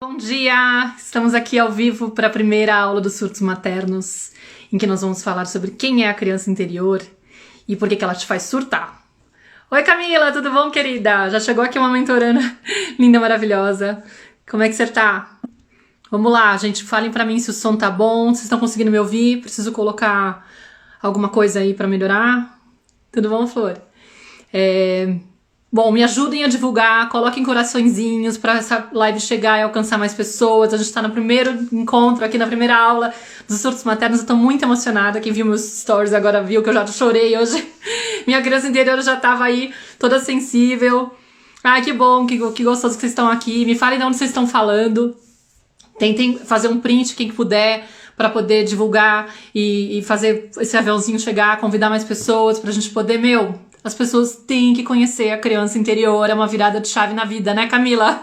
Bom dia! Estamos aqui ao vivo para a primeira aula dos surtos maternos, em que nós vamos falar sobre quem é a criança interior e por que ela te faz surtar. Oi Camila, tudo bom, querida? Já chegou aqui uma mentorana linda, maravilhosa. Como é que você tá? Vamos lá, gente, falem pra mim se o som tá bom, vocês estão conseguindo me ouvir? Preciso colocar alguma coisa aí pra melhorar? Tudo bom, Flor? Bom, me ajudem a divulgar, coloquem coraçõezinhos pra essa live chegar e alcançar mais pessoas. A gente tá no primeiro encontro aqui, na primeira aula dos surtos maternos. Eu tô muito emocionada. Quem viu meus stories agora viu que eu já chorei hoje. Minha criança interior já tava aí, toda sensível. Ai, que bom, que gostoso que vocês estão aqui. Me falem de onde vocês estão falando. Tentem fazer um print, quem puder, pra poder divulgar e fazer esse aviãozinho chegar, convidar mais pessoas pra gente poder, as pessoas têm que conhecer a criança interior, é uma virada de chave na vida, né, Camila?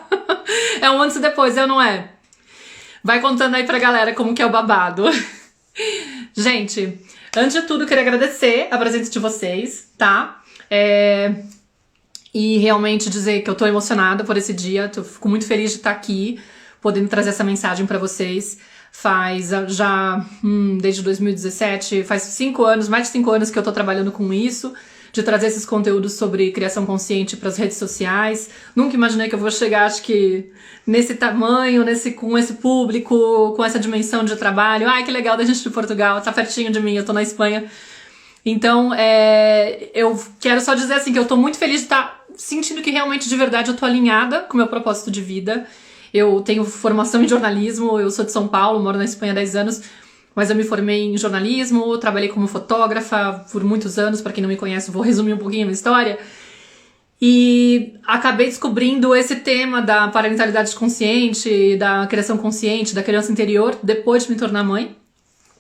É um antes e depois, não é? Vai contando aí pra galera como que é o babado. Gente, antes de tudo, eu queria agradecer a presença de vocês, tá? E realmente dizer que eu tô emocionada por esse dia, fico muito feliz de estar aqui, podendo trazer essa mensagem pra vocês. Faz já, desde 2017, faz 5 anos, mais de 5 anos que eu tô trabalhando com isso, de trazer esses conteúdos sobre criação consciente para as redes sociais. Nunca imaginei que eu vou chegar, acho que, nesse tamanho, com esse público, com essa dimensão de trabalho. Ai, que legal da gente de Portugal, tá pertinho de mim, eu tô na Espanha. Então, eu quero só dizer assim, que eu tô muito feliz de estar sentindo que realmente, de verdade, eu tô alinhada com o meu propósito de vida. Eu tenho formação em jornalismo, eu sou de São Paulo, moro na Espanha há 10 anos, mas eu me formei em jornalismo, trabalhei como fotógrafa por muitos anos. Pra quem não me conhece, vou resumir um pouquinho a minha história. E acabei descobrindo esse tema da parentalidade consciente, da criação consciente, da criança interior, depois de me tornar mãe.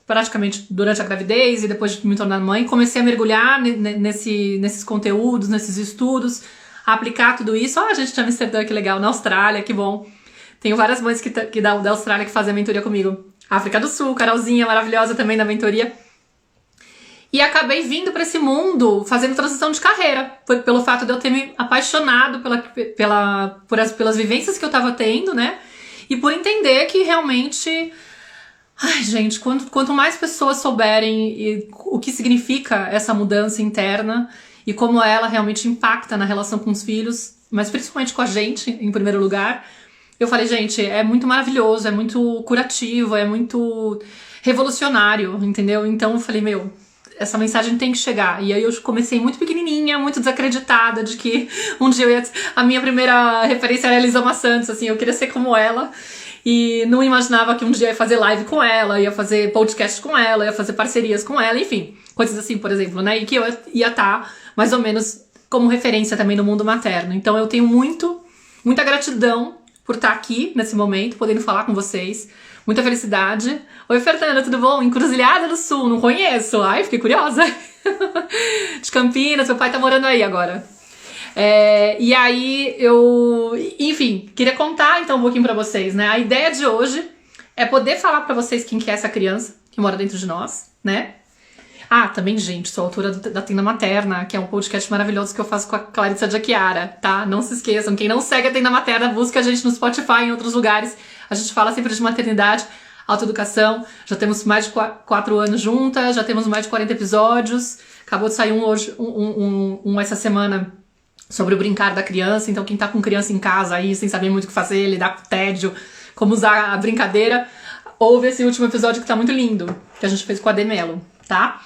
Praticamente durante a gravidez e depois de me tornar mãe. Comecei a mergulhar nesses conteúdos, nesses estudos, a aplicar tudo isso. A gente tá em Amsterdã, que legal, na Austrália, que bom. Tenho várias mães da Austrália que fazem a mentoria comigo. África do Sul, Carolzinha, maravilhosa também da mentoria. E acabei vindo para esse mundo fazendo transição de carreira, pelo fato de eu ter me apaixonado pelas vivências que eu tava tendo, né? E por entender que realmente... Ai, gente, quanto mais pessoas souberem o que significa essa mudança interna e como ela realmente impacta na relação com os filhos, mas principalmente com a gente, em primeiro lugar... Eu falei, gente, é muito maravilhoso, é muito curativo, é muito revolucionário, entendeu? Então eu falei, essa mensagem tem que chegar. E aí eu comecei muito pequenininha, muito desacreditada de que um dia a minha primeira referência era a Elisama Santos, assim, eu queria ser como ela. E não imaginava que um dia ia fazer live com ela, ia fazer podcast com ela, ia fazer parcerias com ela, enfim, coisas assim, por exemplo, né? E que eu ia estar mais ou menos como referência também no mundo materno. Então eu tenho muita gratidão por estar aqui nesse momento, podendo falar com vocês. Muita felicidade. Oi, Fernanda, tudo bom? Encruzilhada do Sul, não conheço. Ai, fiquei curiosa. De Campinas, meu pai tá morando aí agora. E aí, enfim, queria contar então um pouquinho pra vocês, né? A ideia de hoje é poder falar pra vocês quem que é essa criança que mora dentro de nós, né? Ah, também, gente, sou autora da Tenda Materna, que é um podcast maravilhoso que eu faço com a Clarissa Giacchiara, tá? Não se esqueçam, quem não segue a Tenda Materna, busca a gente no Spotify e em outros lugares. A gente fala sempre de maternidade, autoeducação. Já temos mais de 4 anos juntas, já temos mais de 40 episódios. Acabou de sair um essa semana sobre o brincar da criança. Então quem tá com criança em casa aí, sem saber muito o que fazer, lidar com tédio, como usar a brincadeira, ouve esse último episódio que tá muito lindo, que a gente fez com a Demelo, tá?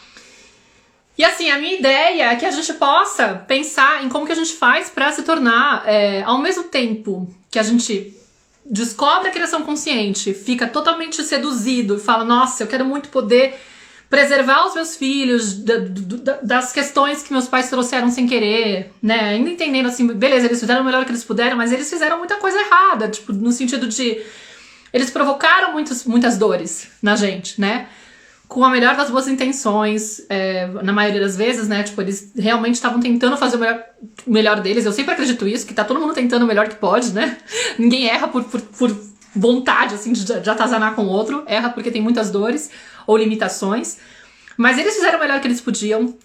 E assim, a minha ideia é que a gente possa pensar em como que a gente faz para se tornar, ao mesmo tempo que a gente descobre a criação consciente, fica totalmente seduzido e fala, nossa, eu quero muito poder preservar os meus filhos das questões que meus pais trouxeram sem querer, né? Ainda entendendo assim, beleza, eles fizeram o melhor que eles puderam, mas eles fizeram muita coisa errada, tipo, no sentido de... Eles provocaram muitas dores na gente, né? Com a melhor das boas intenções, na maioria das vezes, né? Tipo, eles realmente estavam tentando fazer o melhor deles. Eu sempre acredito isso, que tá todo mundo tentando o melhor que pode, né? Ninguém erra por vontade, assim, de atazanar com o outro. Erra porque tem muitas dores ou limitações. Mas eles fizeram o melhor que eles podiam.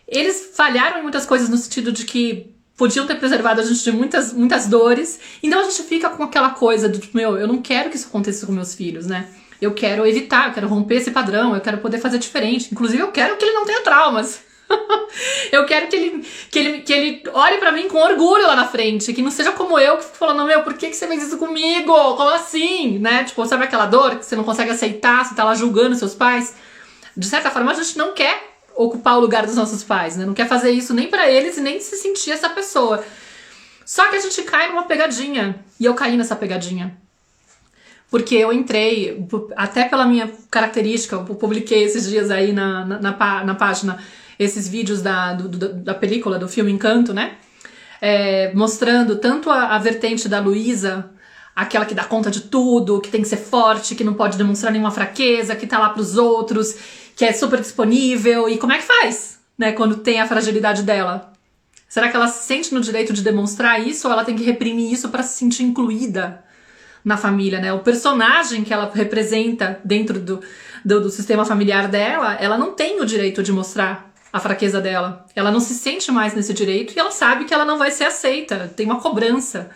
Eles falharam em muitas coisas no sentido de que podiam ter preservado a gente de muitas dores. Então a gente fica com aquela coisa do tipo, eu não quero que isso aconteça com meus filhos, né? Eu quero evitar, eu quero romper esse padrão, eu quero poder fazer diferente. Inclusive eu quero que ele não tenha traumas. Eu quero que ele olhe pra mim com orgulho lá na frente, que não seja como eu, que fico falando, por que você fez isso comigo? Como assim? Né? Tipo, sabe aquela dor que você não consegue aceitar, você tá lá julgando seus pais? De certa forma, a gente não quer ocupar o lugar dos nossos pais, né? Não quer fazer isso nem pra eles e nem se sentir essa pessoa. Só que a gente cai numa pegadinha, e eu caí nessa pegadinha. Porque eu entrei, até pela minha característica, eu publiquei esses dias aí na página esses vídeos da película, do filme Encanto, né? Mostrando tanto a vertente da Luísa, aquela que dá conta de tudo, que tem que ser forte, que não pode demonstrar nenhuma fraqueza, que tá lá pros outros, que é super disponível. E como é que faz, né, quando tem a fragilidade dela? Será que ela se sente no direito de demonstrar isso ou ela tem que reprimir isso pra se sentir incluída na família, né? O personagem que ela representa dentro do sistema familiar dela, ela não tem o direito de mostrar a fraqueza dela. Ela não se sente mais nesse direito e ela sabe que ela não vai ser aceita. Tem uma cobrança,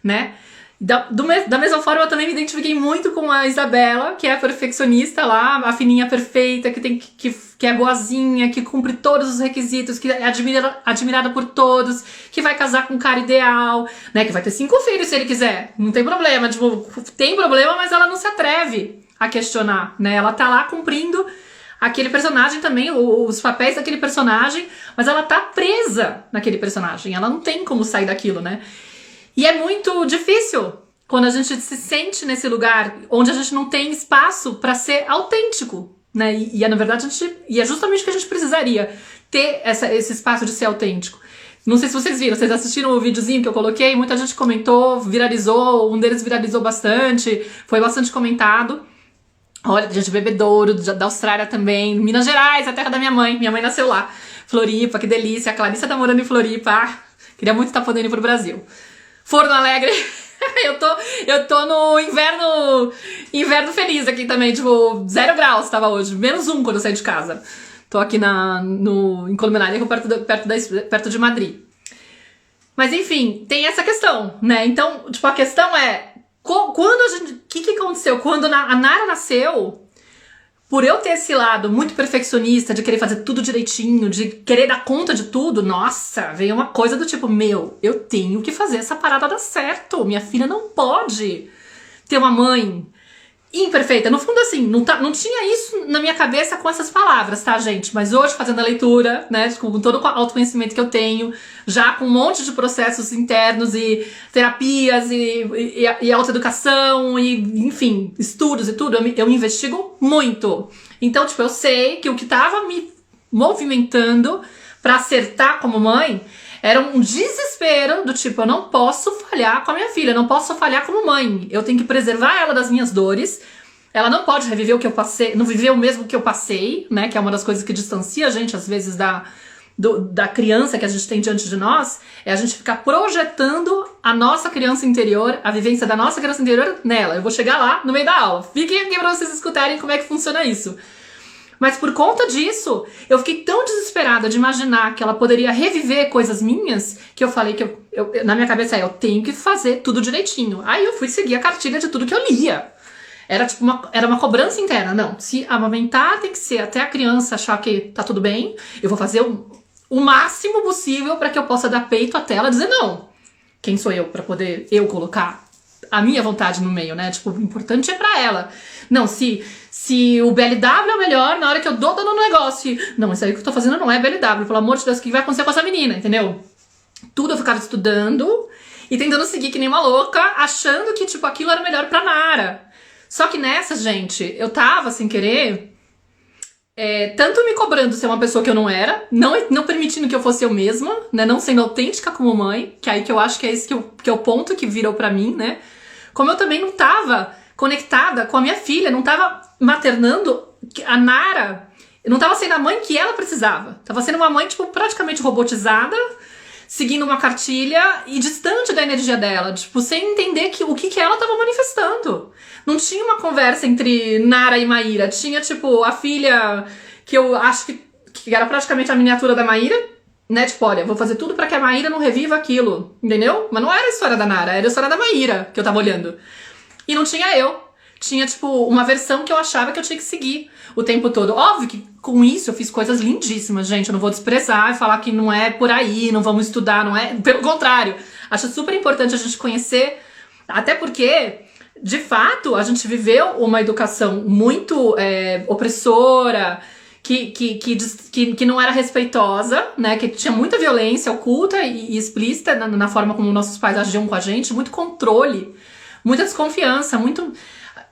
né? Da mesma forma, eu também me identifiquei muito com a Isabela, que é a perfeccionista lá, a fininha perfeita, que é boazinha, que cumpre todos os requisitos, que é admirada por todos, que vai casar com um cara ideal, né? Que vai ter 5 filhos se ele quiser. Não tem problema, tipo, tem problema, mas ela não se atreve a questionar, né? Ela tá lá cumprindo aquele personagem também, os papéis daquele personagem, mas ela tá presa naquele personagem, ela não tem como sair daquilo, né? E é muito difícil quando a gente se sente nesse lugar onde a gente não tem espaço pra ser autêntico, né? E na verdade é justamente o que a gente precisaria, ter esse espaço de ser autêntico. Não sei se vocês viram, vocês assistiram o videozinho que eu coloquei, muita gente comentou, viralizou, um deles viralizou bastante, foi bastante comentado. Olha, de Bebedouro, da Austrália também, Minas Gerais, a terra da minha mãe nasceu lá. Floripa, que delícia, a Clarissa tá morando em Floripa, queria muito estar podendo ir pro Brasil. Forno Alegre, eu tô no inverno feliz aqui também, tipo, 0 graus tava hoje, -1 quando eu saí de casa. Tô aqui em Colmenária, perto de Madrid. Mas enfim, tem essa questão, né? Então, tipo, a questão é, o que aconteceu? Quando a Nara nasceu, por eu ter esse lado muito perfeccionista, de querer fazer tudo direitinho, de querer dar conta de tudo, nossa, veio uma coisa do tipo, eu tenho que fazer essa parada dar certo. Minha filha não pode ter uma mãe imperfeita. No fundo, assim, não tinha isso na minha cabeça com essas palavras, tá, gente? Mas hoje, fazendo a leitura, né, com todo o autoconhecimento que eu tenho, já com um monte de processos internos e terapias e autoeducação e, enfim, estudos e tudo, eu investigo muito. Então, tipo, eu sei que o que tava me movimentando pra acertar como mãe era um desespero do tipo, eu não posso falhar com a minha filha, eu não posso falhar como mãe. Eu tenho que preservar ela das minhas dores. Ela não pode reviver o que eu passei, não viver o mesmo que eu passei, né? Que é uma das coisas que distancia a gente, às vezes, da criança que a gente tem diante de nós. É a gente ficar projetando a nossa criança interior, a vivência da nossa criança interior nela. Eu vou chegar lá no meio da aula. Fiquem aqui pra vocês escutarem como é que funciona isso. Mas por conta disso, eu fiquei tão desesperada de imaginar que ela poderia reviver coisas minhas, que eu falei que na minha cabeça eu tenho que fazer tudo direitinho. Aí eu fui seguir a cartilha de tudo que eu lia. Era tipo era uma cobrança interna. Não, se amamentar tem que ser até a criança achar que tá tudo bem, eu vou fazer o máximo possível para que eu possa dar peito até ela dizer não. Quem sou eu para poder colocar a minha vontade no meio, né? Tipo, o importante é pra ela. Não, se o BLW é o melhor, na hora que eu dou no negócio. Não, isso aí que eu tô fazendo não é BLW. Pelo amor de Deus, o que vai acontecer com essa menina, entendeu? Tudo eu ficava estudando e tentando seguir que nem uma louca, achando que, tipo, aquilo era melhor pra Nara. Só que nessa, gente, eu tava, sem querer, tanto me cobrando ser uma pessoa que eu não era, não permitindo que eu fosse eu mesma, né? Não sendo autêntica como mãe, que aí que eu acho que é esse que é o ponto que virou pra mim, né? Como eu também não tava conectada com a minha filha, não tava maternando a Nara, eu não tava sendo a mãe que ela precisava. Tava sendo uma mãe, tipo, praticamente robotizada, seguindo uma cartilha e distante da energia dela, tipo, sem entender o que ela tava manifestando. Não tinha uma conversa entre Nara e Maíra, tinha, tipo, a filha que eu acho que era praticamente a miniatura da Maíra, né? Tipo, olha, vou fazer tudo pra que a Maíra não reviva aquilo, entendeu? Mas não era a história da Nara, era a história da Maíra que eu tava olhando. E não tinha eu. Tinha, tipo, uma versão que eu achava que eu tinha que seguir o tempo todo. Óbvio que com isso eu fiz coisas lindíssimas, gente. Eu não vou desprezar e falar que não é por aí, não vamos estudar, não é. Pelo contrário, acho super importante a gente conhecer, até porque, de fato, a gente viveu uma educação muito opressora, que não era respeitosa, né? Que tinha muita violência oculta e explícita na forma como nossos pais agiam com a gente, muito controle, muita desconfiança, muito.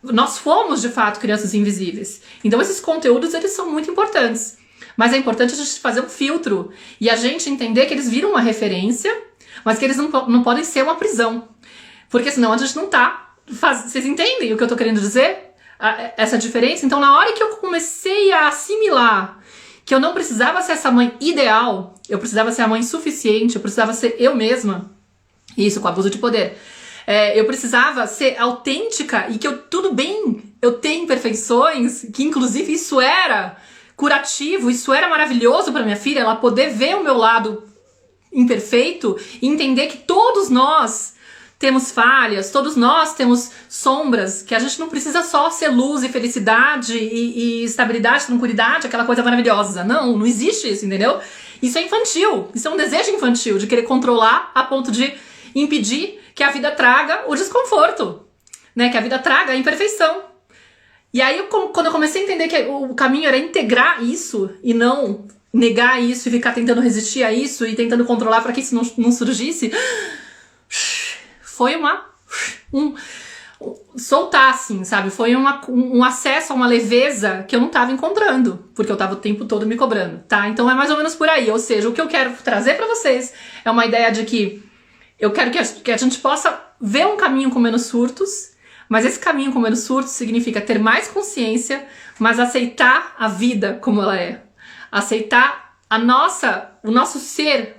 Nós fomos, de fato, crianças invisíveis. Então esses conteúdos, eles são muito importantes. Mas é importante a gente fazer um filtro e a gente entender que eles viram uma referência, mas que eles não podem ser uma prisão. Porque senão a gente não tá... Vocês entendem o que eu tô querendo dizer? Essa diferença? Então na hora que eu comecei a assimilar que eu não precisava ser essa mãe ideal, eu precisava ser a mãe suficiente, eu precisava ser eu mesma, isso com abuso de poder, eu precisava ser autêntica e que tudo bem, eu tenho imperfeições, que inclusive isso era curativo, isso era maravilhoso para minha filha, ela poder ver o meu lado imperfeito e entender que todos nós temos falhas, todos nós temos sombras, que a gente não precisa só ser luz e felicidade e estabilidade, tranquilidade, aquela coisa maravilhosa. Não existe isso, entendeu? Isso é infantil, isso é um desejo infantil de querer controlar a ponto de impedir que a vida traga o desconforto, né? Que a vida traga a imperfeição. E aí, quando eu comecei a entender que o caminho era integrar isso e não negar isso e ficar tentando resistir a isso e tentando controlar para que isso não surgisse, foi soltar, assim, sabe? Foi um acesso a uma leveza que eu não tava encontrando, porque eu tava o tempo todo me cobrando, tá? Então é mais ou menos por aí. Ou seja, o que eu quero trazer pra vocês é uma ideia de que eu quero que a gente possa ver um caminho com menos surtos, mas esse caminho com menos surtos significa ter mais consciência, mas aceitar a vida como ela é. Aceitar o nosso ser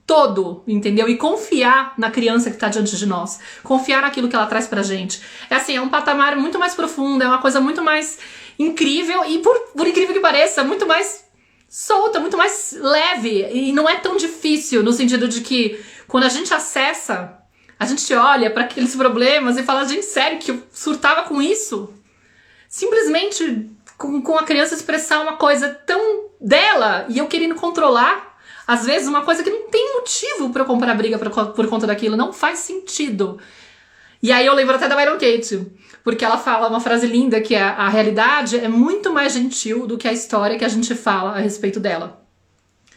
todo, entendeu? E confiar na criança que tá diante de nós. Confiar naquilo que ela traz pra gente. É assim, é um patamar muito mais profundo, é uma coisa muito mais incrível e, por incrível que pareça, muito mais solta, muito mais leve. E não é tão difícil, no sentido de que quando a gente acessa, a gente olha pra aqueles problemas e fala, gente, sério que eu surtava com isso? Simplesmente com a criança expressar uma coisa tão dela e eu querendo controlar. Às vezes uma coisa que não tem motivo pra eu comprar briga por conta daquilo, não faz sentido. E aí eu lembro até da Byron Katie, porque ela fala uma frase linda que é: a realidade é muito mais gentil do que a história que a gente fala a respeito dela.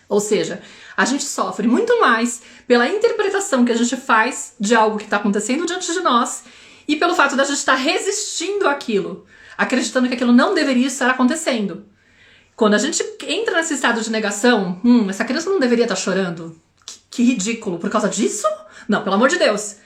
Ou seja, a gente sofre muito mais pela interpretação que a gente faz de algo que está acontecendo diante de nós e pelo fato da gente estar resistindo àquilo, acreditando que aquilo não deveria estar acontecendo. Quando a gente entra nesse estado de negação, essa criança não deveria estar chorando. Que ridículo. Por causa disso? Não, pelo amor de Deus.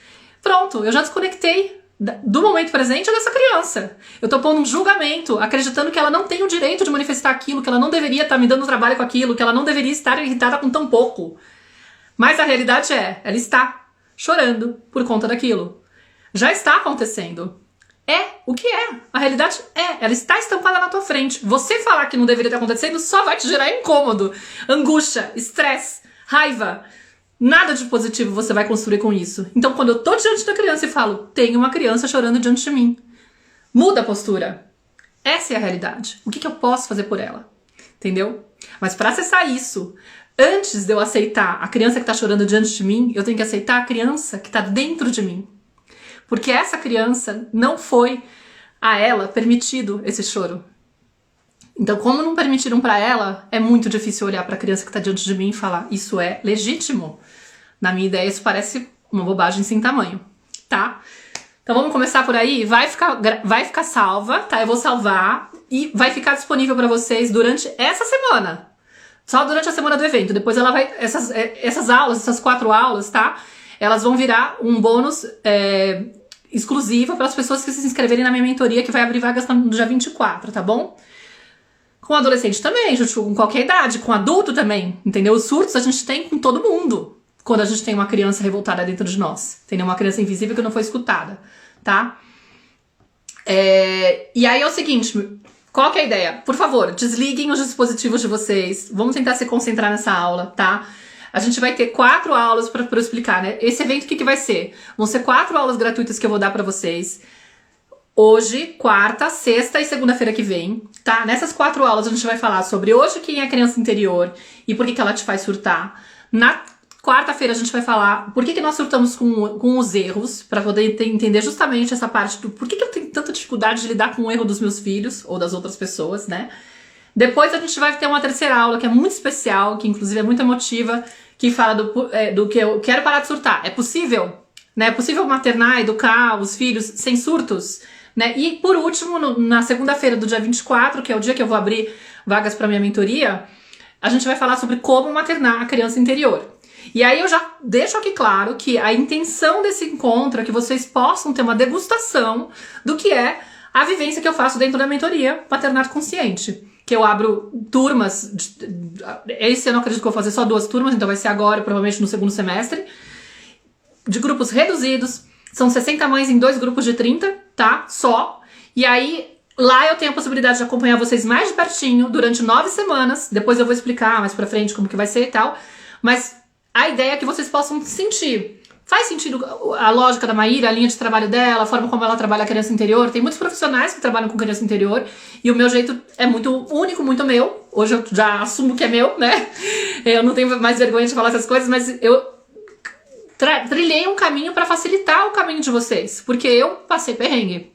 Pronto, eu já desconectei do momento presente dessa criança. Eu tô pondo um julgamento, acreditando que ela não tem o direito de manifestar aquilo, que ela não deveria estar me dando trabalho com aquilo, que ela não deveria estar irritada com tão pouco. Mas a realidade ela está chorando por conta daquilo. Já está acontecendo. É o que é. A realidade ela está estampada na tua frente. Você falar que não deveria estar acontecendo só vai te gerar incômodo, angústia, estresse, raiva. Nada de positivo você vai construir com isso. Então quando eu tô diante da criança e falo, tem uma criança chorando diante de mim, muda a postura. Essa é a realidade. O que eu posso fazer por ela? Entendeu? Mas para acessar isso, antes de eu aceitar a criança que tá chorando diante de mim, eu tenho que aceitar a criança que tá dentro de mim. Porque essa criança não foi a ela permitido esse choro. Então, como não permitiram pra ela, é muito difícil olhar pra criança que tá diante de mim e falar, isso é legítimo. Na minha ideia, isso parece uma bobagem sem tamanho, tá? Então vamos começar por aí, vai ficar salva, tá? Eu vou salvar e vai ficar disponível pra vocês durante essa semana. Só durante a semana do evento. Depois ela vai, essas aulas, essas 4 aulas, tá? Elas vão virar um bônus exclusivo para as pessoas que se inscreverem na minha mentoria, que vai abrir vagas no dia 24, tá bom? Com adolescente também, gente, com qualquer idade, com adulto também, entendeu? Os surtos a gente tem com todo mundo, quando a gente tem uma criança revoltada dentro de nós, entendeu? Uma criança invisível que não foi escutada, tá? E aí é o seguinte, Qual que é a ideia? Por favor, desliguem os dispositivos de vocês. Vamos tentar se concentrar nessa aula, tá? A gente vai ter 4 aulas pra eu explicar, né? Esse evento, o que vai ser? Vão ser 4 aulas gratuitas que eu vou dar pra vocês. Hoje, quarta, sexta e segunda-feira que vem, tá? Nessas 4 aulas a gente vai falar sobre hoje quem é a criança interior e por que ela te faz surtar. Na quarta-feira a gente vai falar por que nós surtamos com os erros, pra poder entender justamente essa parte do por que eu tenho tanta dificuldade de lidar com o erro dos meus filhos ou das outras pessoas, né? Depois a gente vai ter uma terceira aula que é muito especial, que inclusive é muito emotiva, que fala do que eu quero parar de surtar. É possível? Né? É possível maternar, educar os filhos sem surtos? Né? E por último, na segunda-feira do dia 24, que é o dia que eu vou abrir vagas para minha mentoria, a gente vai falar sobre como maternar a criança interior. E aí eu já deixo aqui claro que a intenção desse encontro é que vocês possam ter uma degustação do que é a vivência que eu faço dentro da mentoria Maternar Consciente. Que eu abro turmas, esse ano eu acredito que eu vou fazer só 2 turmas, então vai ser agora, provavelmente no segundo semestre, de grupos reduzidos, são 60 mães em 2 grupos de 30, tá? Só. E aí, lá eu tenho a possibilidade de acompanhar vocês mais de pertinho durante 9 semanas, depois eu vou explicar mais pra frente como que vai ser e tal, mas a ideia é que vocês possam sentir. Faz sentido a lógica da Maíra, a linha de trabalho dela, a forma como ela trabalha a criança interior. Tem muitos profissionais que trabalham com criança interior e o meu jeito é muito único, muito meu. Hoje eu já assumo que é meu, né? Eu não tenho mais vergonha de falar essas coisas, mas eu trilhei um caminho para facilitar o caminho de vocês, porque eu passei perrengue.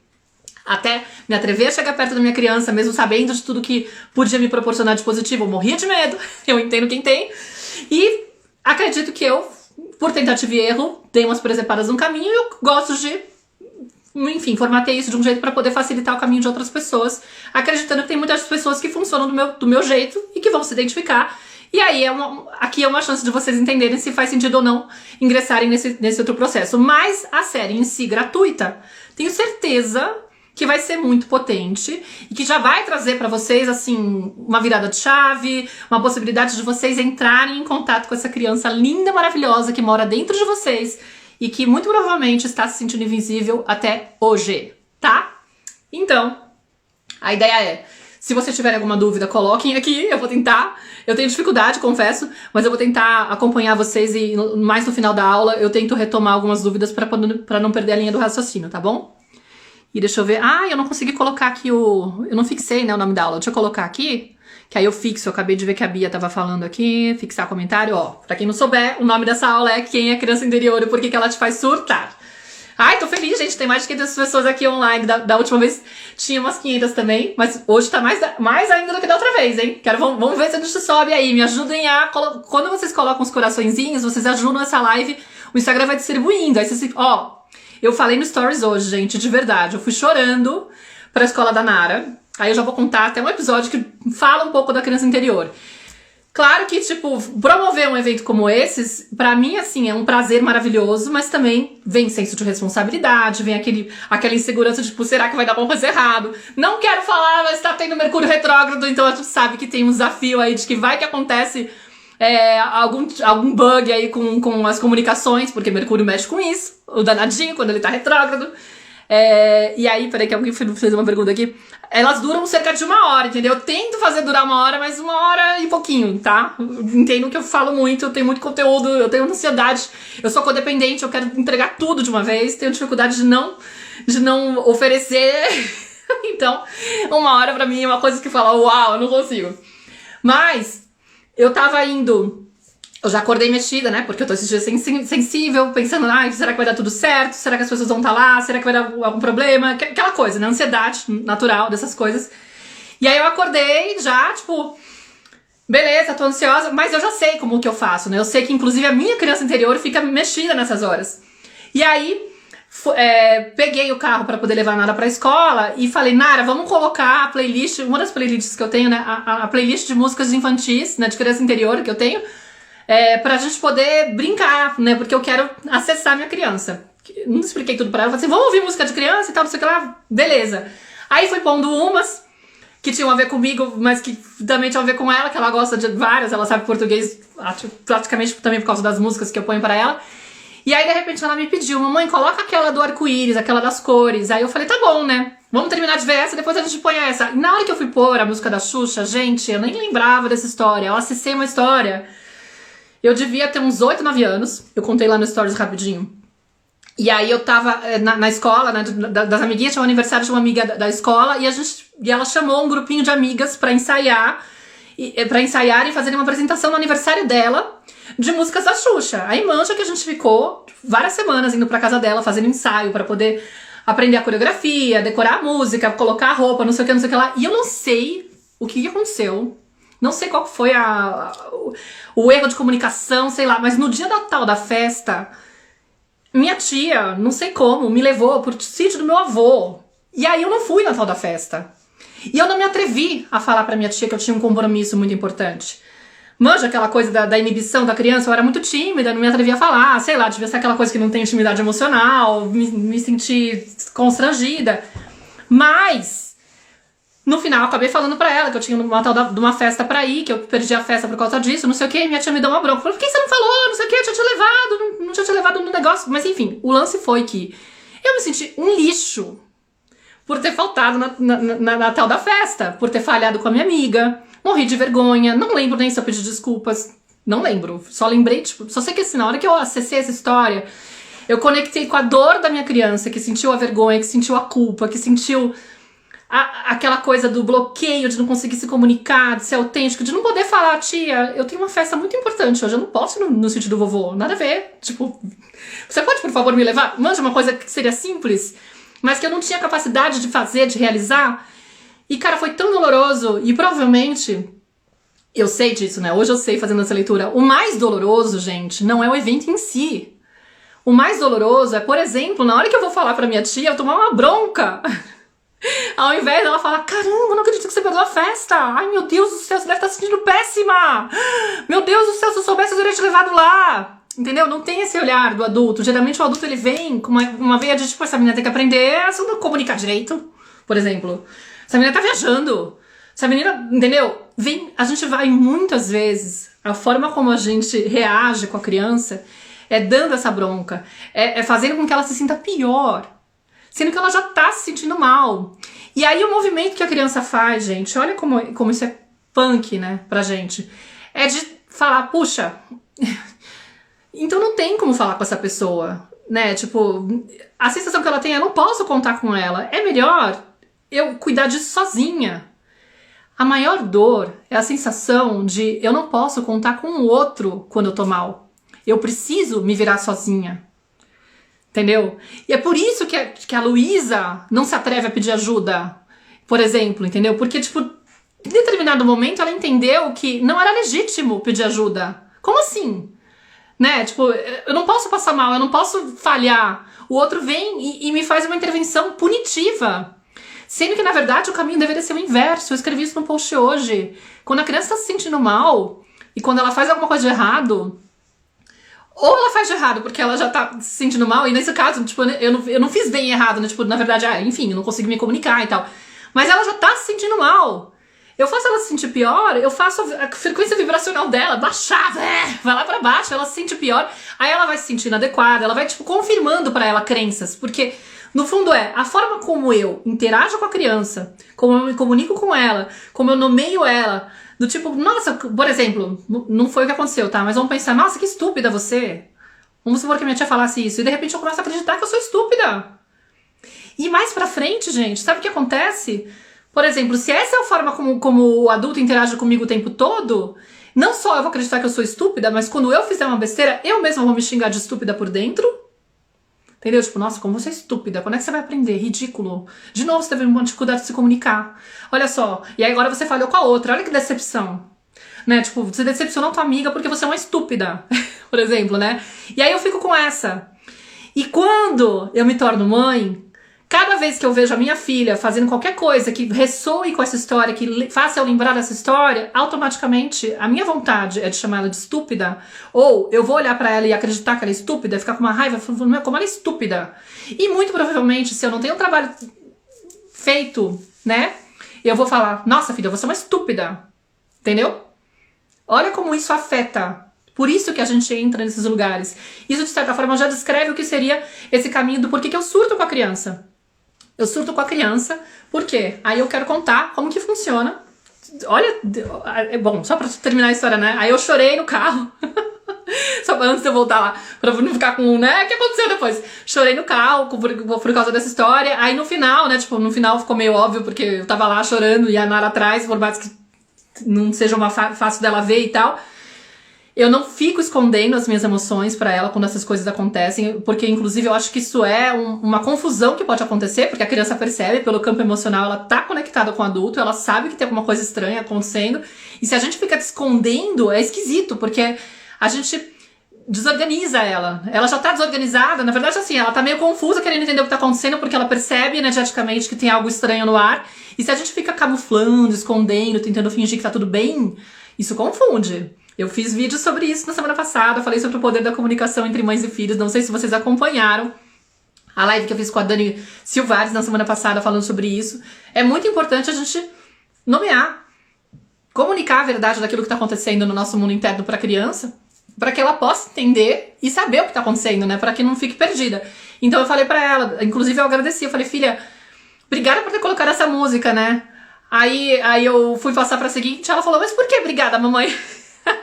Até me atrever a chegar perto da minha criança, mesmo sabendo de tudo que podia me proporcionar de positivo, eu morria de medo, eu entendo quem tem. E acredito que eu, por tentativa e erro, dei umas presepadas no caminho e eu gosto de, enfim, formatei isso de um jeito para poder facilitar o caminho de outras pessoas, acreditando que tem muitas pessoas que funcionam do meu jeito e que vão se identificar. E aí, aqui é uma chance de vocês entenderem se faz sentido ou não ingressarem nesse outro processo. Mas a série em si, gratuita, tenho certeza que vai ser muito potente e que já vai trazer pra vocês, assim, uma virada de chave, uma possibilidade de vocês entrarem em contato com essa criança linda, maravilhosa que mora dentro de vocês e que muito provavelmente está se sentindo invisível até hoje, tá? Então, a ideia é, se vocês tiverem alguma dúvida, coloquem aqui, eu vou tentar. Eu tenho dificuldade, confesso, mas eu vou tentar acompanhar vocês e mais no final da aula eu tento retomar algumas dúvidas pra não perder a linha do raciocínio, tá bom? E deixa eu ver. Ah, eu não consegui colocar aqui eu não fixei, né, o nome da aula. Deixa eu colocar aqui, que aí eu fixo. Eu acabei de ver que a Bia tava falando aqui. Fixar comentário, ó. Pra quem não souber, o nome dessa aula é Quem é Criança Interior e Por que ela te faz surtar. Ai, tô feliz, gente. Tem mais de 500 pessoas aqui online. Da última vez tinha umas 500 também. Mas hoje tá mais ainda do que da outra vez, hein? Vamos ver se a gente sobe aí. Me ajudem a... Quando vocês colocam os coraçõezinhos, vocês ajudam essa live. O Instagram vai distribuindo. Aí vocês... Ó... Eu falei no Stories hoje, gente, de verdade. Eu fui chorando pra escola da Nara. Aí eu já vou contar até um episódio que fala um pouco da criança interior. Claro que, tipo, promover um evento como esses, pra mim, assim, é um prazer maravilhoso, mas também vem senso de responsabilidade, vem aquela insegurança de, tipo, será que vai dar alguma coisa errado? Não quero falar, mas tá tendo Mercúrio retrógrado, então a gente sabe que tem um desafio aí de que vai que acontece... algum bug aí com as comunicações, porque Mercúrio mexe com isso, o danadinho, quando ele tá retrógrado. E aí, peraí que alguém fez uma pergunta aqui. Elas duram cerca de 1 hora, entendeu? Eu tento fazer durar 1 hora, mas 1 hora e pouquinho, tá? Entendo que eu falo muito, eu tenho muito conteúdo, eu tenho ansiedade, eu sou codependente, eu quero entregar tudo de uma vez, tenho dificuldade de não oferecer. Então, 1 hora pra mim é uma coisa que fala, uau, eu não consigo. Mas... eu tava indo, eu já acordei mexida, né, porque eu tô esses dias sensível, pensando, será que vai dar tudo certo? Será que as pessoas vão estar lá? Será que vai dar algum problema? Aquela coisa, né, ansiedade natural dessas coisas. E aí eu acordei já, tipo, beleza, tô ansiosa, mas eu já sei como que eu faço, né, eu sei que inclusive a minha criança interior fica mexida nessas horas. E aí... peguei o carro pra poder levar a Nara pra escola e falei, Nara, vamos colocar a playlist, uma das playlists que eu tenho, né, a playlist de músicas infantis, né, de criança interior que eu tenho, pra gente poder brincar, né, porque eu quero acessar minha criança. Não expliquei tudo pra ela, falei assim, vamos ouvir música de criança e tal, não sei o que lá, beleza. Aí fui pondo umas que tinham a ver comigo, mas que também tinham a ver com ela, que ela gosta de várias, ela sabe português praticamente também por causa das músicas que eu ponho pra ela. E aí, de repente, ela me pediu, mamãe, coloca aquela do arco-íris, aquela das cores. Aí eu falei, tá bom, né? Vamos terminar de ver essa, depois a gente põe essa. E na hora que eu fui pôr a música da Xuxa, gente, eu nem lembrava dessa história. Eu acessei uma história. Eu devia ter uns 8, 9 anos. Eu contei lá no Stories rapidinho. E aí eu tava na escola, né, das amiguinhas, tinha um aniversário de uma amiga da escola, e ela chamou um grupinho de amigas pra ensaiar e fazerem uma apresentação no aniversário dela de músicas da Xuxa. Aí manja que a gente ficou várias semanas indo pra casa dela, fazendo ensaio pra poder aprender a coreografia, decorar a música, colocar a roupa, não sei o que lá. E eu não sei o que aconteceu. Não sei qual foi o erro de comunicação, sei lá. Mas no dia da tal da festa, minha tia, não sei como, me levou pro sítio do meu avô. E aí eu não fui na tal da festa. E eu não me atrevi a falar pra minha tia que eu tinha um compromisso muito importante. Manja aquela coisa da inibição da criança, eu era muito tímida, não me atrevia a falar, sei lá, devia ser aquela coisa que não tem intimidade emocional, me senti constrangida. Mas, no final, eu acabei falando pra ela que eu tinha uma tal de uma festa pra ir, que eu perdi a festa por causa disso, não sei o que, e minha tia me deu uma bronca. Falou, por que você não falou, não sei o que, eu tinha te levado, não tinha te levado no negócio. Mas enfim, o lance foi que eu me senti um lixo por ter faltado na tal da festa, por ter falhado com a minha amiga. Morri de vergonha, não lembro nem se eu pedi desculpas, não lembro, só lembrei, tipo, só sei que assim, na hora que eu acessei essa história, eu conectei com a dor da minha criança, que sentiu a vergonha, que sentiu a culpa, que sentiu aquela coisa do bloqueio, de não conseguir se comunicar, de ser autêntico, de não poder falar, tia, eu tenho uma festa muito importante hoje, eu não posso ir no sítio do vovô, nada a ver, tipo, você pode por favor me levar? Manja uma coisa que seria simples, mas que eu não tinha capacidade de fazer, de realizar. E, cara, foi tão doloroso, e provavelmente, eu sei disso, né? Hoje eu sei fazendo essa leitura. O mais doloroso, gente, não é o evento em si. O mais doloroso é, por exemplo, na hora que eu vou falar pra minha tia, eu tomar uma bronca. Ao invés dela falar, caramba, não acredito que você perdeu a festa. Ai, meu Deus do céu, você deve estar se sentindo péssima. Meu Deus do céu, se eu soubesse, eu teria te levado lá. Entendeu? Não tem esse olhar do adulto. Geralmente o adulto, ele vem com uma veia de, tipo, essa menina tem que aprender a se comunicar direito, por exemplo. Essa menina tá viajando. Essa menina, entendeu? A gente vai muitas vezes, a forma como a gente reage com a criança é dando essa bronca, é fazendo com que ela se sinta pior, sendo que ela já tá se sentindo mal. E aí o movimento que a criança faz, gente, olha como isso é punk, né, pra gente, é de falar, puxa, então não tem como falar com essa pessoa, né, tipo, a sensação que ela tem é, eu não posso contar com ela, é melhor eu cuidar disso sozinha. A maior dor é a sensação de eu não posso contar com o outro quando eu tô mal. Eu preciso me virar sozinha. Entendeu? E é por isso que a Luísa não se atreve a pedir ajuda, por exemplo, entendeu? Porque, tipo, em determinado momento ela entendeu que não era legítimo pedir ajuda. Como assim? Né? Tipo, eu não posso passar mal, eu não posso falhar. O outro vem e me faz uma intervenção punitiva. Sendo que, na verdade, o caminho deveria ser o inverso. Eu escrevi isso no post hoje. Quando a criança está se sentindo mal e quando ela faz alguma coisa de errado, ou ela faz de errado porque ela já tá se sentindo mal, e nesse caso, tipo, eu não fiz bem errado, né? Tipo, na verdade, enfim, eu não consegui me comunicar e tal. Mas ela já tá se sentindo mal. Eu faço ela se sentir pior, eu faço a frequência vibracional dela baixar, vai lá pra baixo, ela se sente pior, aí ela vai se sentir inadequada, ela vai, tipo, confirmando pra ela crenças, porque no fundo a forma como eu interajo com a criança, como eu me comunico com ela, como eu nomeio ela, do tipo, nossa, por exemplo, não foi o que aconteceu, tá? Mas vamos pensar, nossa, que estúpida você. Vamos supor que a minha tia falasse isso, e de repente eu começo a acreditar que eu sou estúpida. E mais pra frente, gente, sabe o que acontece? Por exemplo, se essa é a forma como o adulto interage comigo o tempo todo, não só eu vou acreditar que eu sou estúpida, mas quando eu fizer uma besteira, eu mesma vou me xingar de estúpida por dentro. Entendeu? Tipo, nossa, como você é estúpida. Quando é que você vai aprender? Ridículo. De novo, você teve uma dificuldade de se comunicar. Olha só. E aí agora você falhou com a outra. Olha que decepção. Né? Tipo, você decepcionou tua amiga porque você é uma estúpida. Por exemplo, né? E aí eu fico com essa. E quando eu me torno mãe, cada vez que eu vejo a minha filha fazendo qualquer coisa que ressoe com essa história, que faça eu lembrar dessa história, automaticamente a minha vontade é de chamar ela de estúpida, ou eu vou olhar pra ela e acreditar que ela é estúpida, ficar com uma raiva, falando, meu, como ela é estúpida. E muito provavelmente, se eu não tenho um trabalho feito, né, eu vou falar, nossa filha, você é uma estúpida. Entendeu? Olha como isso afeta Por isso que a gente entra nesses lugares. Isso, de certa forma, já descreve o que seria esse caminho do porquê que eu surto com a criança. Eu surto com a criança, por quê? Aí eu quero contar como que funciona. Olha, bom, só pra terminar a história, né? Aí eu chorei no carro. Só antes de eu voltar lá, pra não ficar com, né? O que aconteceu depois? Chorei no carro por causa dessa história. Aí no final, né? Tipo, no final ficou meio óbvio, porque eu tava lá chorando e a Nara atrás, por mais que não seja fácil dela ver e tal. Eu não fico escondendo as minhas emoções pra ela quando essas coisas acontecem, porque inclusive eu acho que isso é uma confusão que pode acontecer, porque a criança percebe pelo campo emocional, ela tá conectada com o adulto, ela sabe que tem alguma coisa estranha acontecendo, e se a gente fica escondendo, é esquisito, porque a gente desorganiza ela. Ela já tá desorganizada, na verdade assim, ela tá meio confusa querendo entender o que tá acontecendo, porque ela percebe energeticamente que tem algo estranho no ar, e se a gente fica camuflando, escondendo, tentando fingir que tá tudo bem, isso confunde. Eu fiz vídeo sobre isso na semana passada, falei sobre o poder da comunicação entre mães e filhos, não sei se vocês acompanharam a live que eu fiz com a Dani Silvares na semana passada falando sobre isso. É muito importante a gente nomear, comunicar a verdade daquilo que está acontecendo no nosso mundo interno para a criança, para que ela possa entender e saber o que está acontecendo, né, para que não fique perdida. Então eu falei para ela, inclusive eu agradeci, eu falei, filha, obrigada por ter colocado essa música, né. Aí eu fui passar para a seguinte, ela falou, mas por que obrigada, mamãe?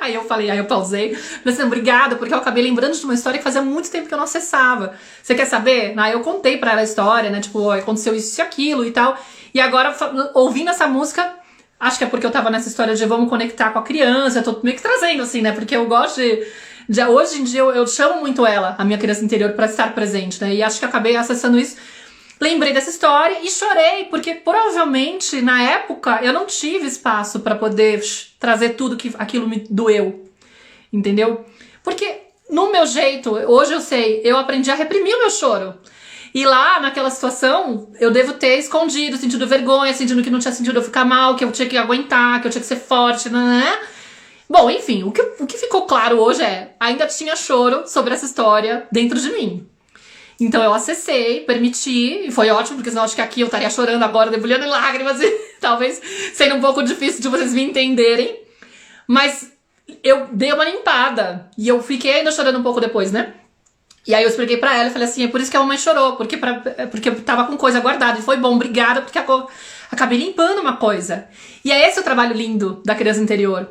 Aí eu pausei, falei assim, obrigada, porque eu acabei lembrando de uma história que fazia muito tempo que eu não acessava. Você quer saber? Aí eu contei pra ela a história, né, tipo, aconteceu isso e aquilo e tal. E agora, ouvindo essa música, acho que é porque eu tava nessa história de vamos conectar com a criança, eu tô meio que trazendo, assim, né, porque eu gosto de hoje em dia eu chamo muito ela, a minha criança interior, pra estar presente, né, e acho que acabei acessando isso. Lembrei dessa história e chorei, porque provavelmente na época eu não tive espaço pra poder trazer tudo que aquilo me doeu, entendeu? Porque no meu jeito, hoje eu sei, eu aprendi a reprimir o meu choro. E lá naquela situação eu devo ter escondido, sentido vergonha, sentindo que não tinha sentido eu ficar mal, que eu tinha que aguentar, que eu tinha que ser forte, né? Bom, enfim, o que ficou claro hoje é, ainda tinha choro sobre essa história dentro de mim. Então eu acessei, permiti, e foi ótimo, porque senão acho que aqui eu estaria chorando agora, debulhando em lágrimas, e talvez sendo um pouco difícil de vocês me entenderem. Mas eu dei uma limpada, e eu fiquei ainda chorando um pouco depois, né? E aí eu expliquei pra ela, e falei assim, é por isso que a mamãe chorou, porque eu tava com coisa guardada, e foi bom, obrigada, porque acabei limpando uma coisa. E é esse o trabalho lindo da criança interior.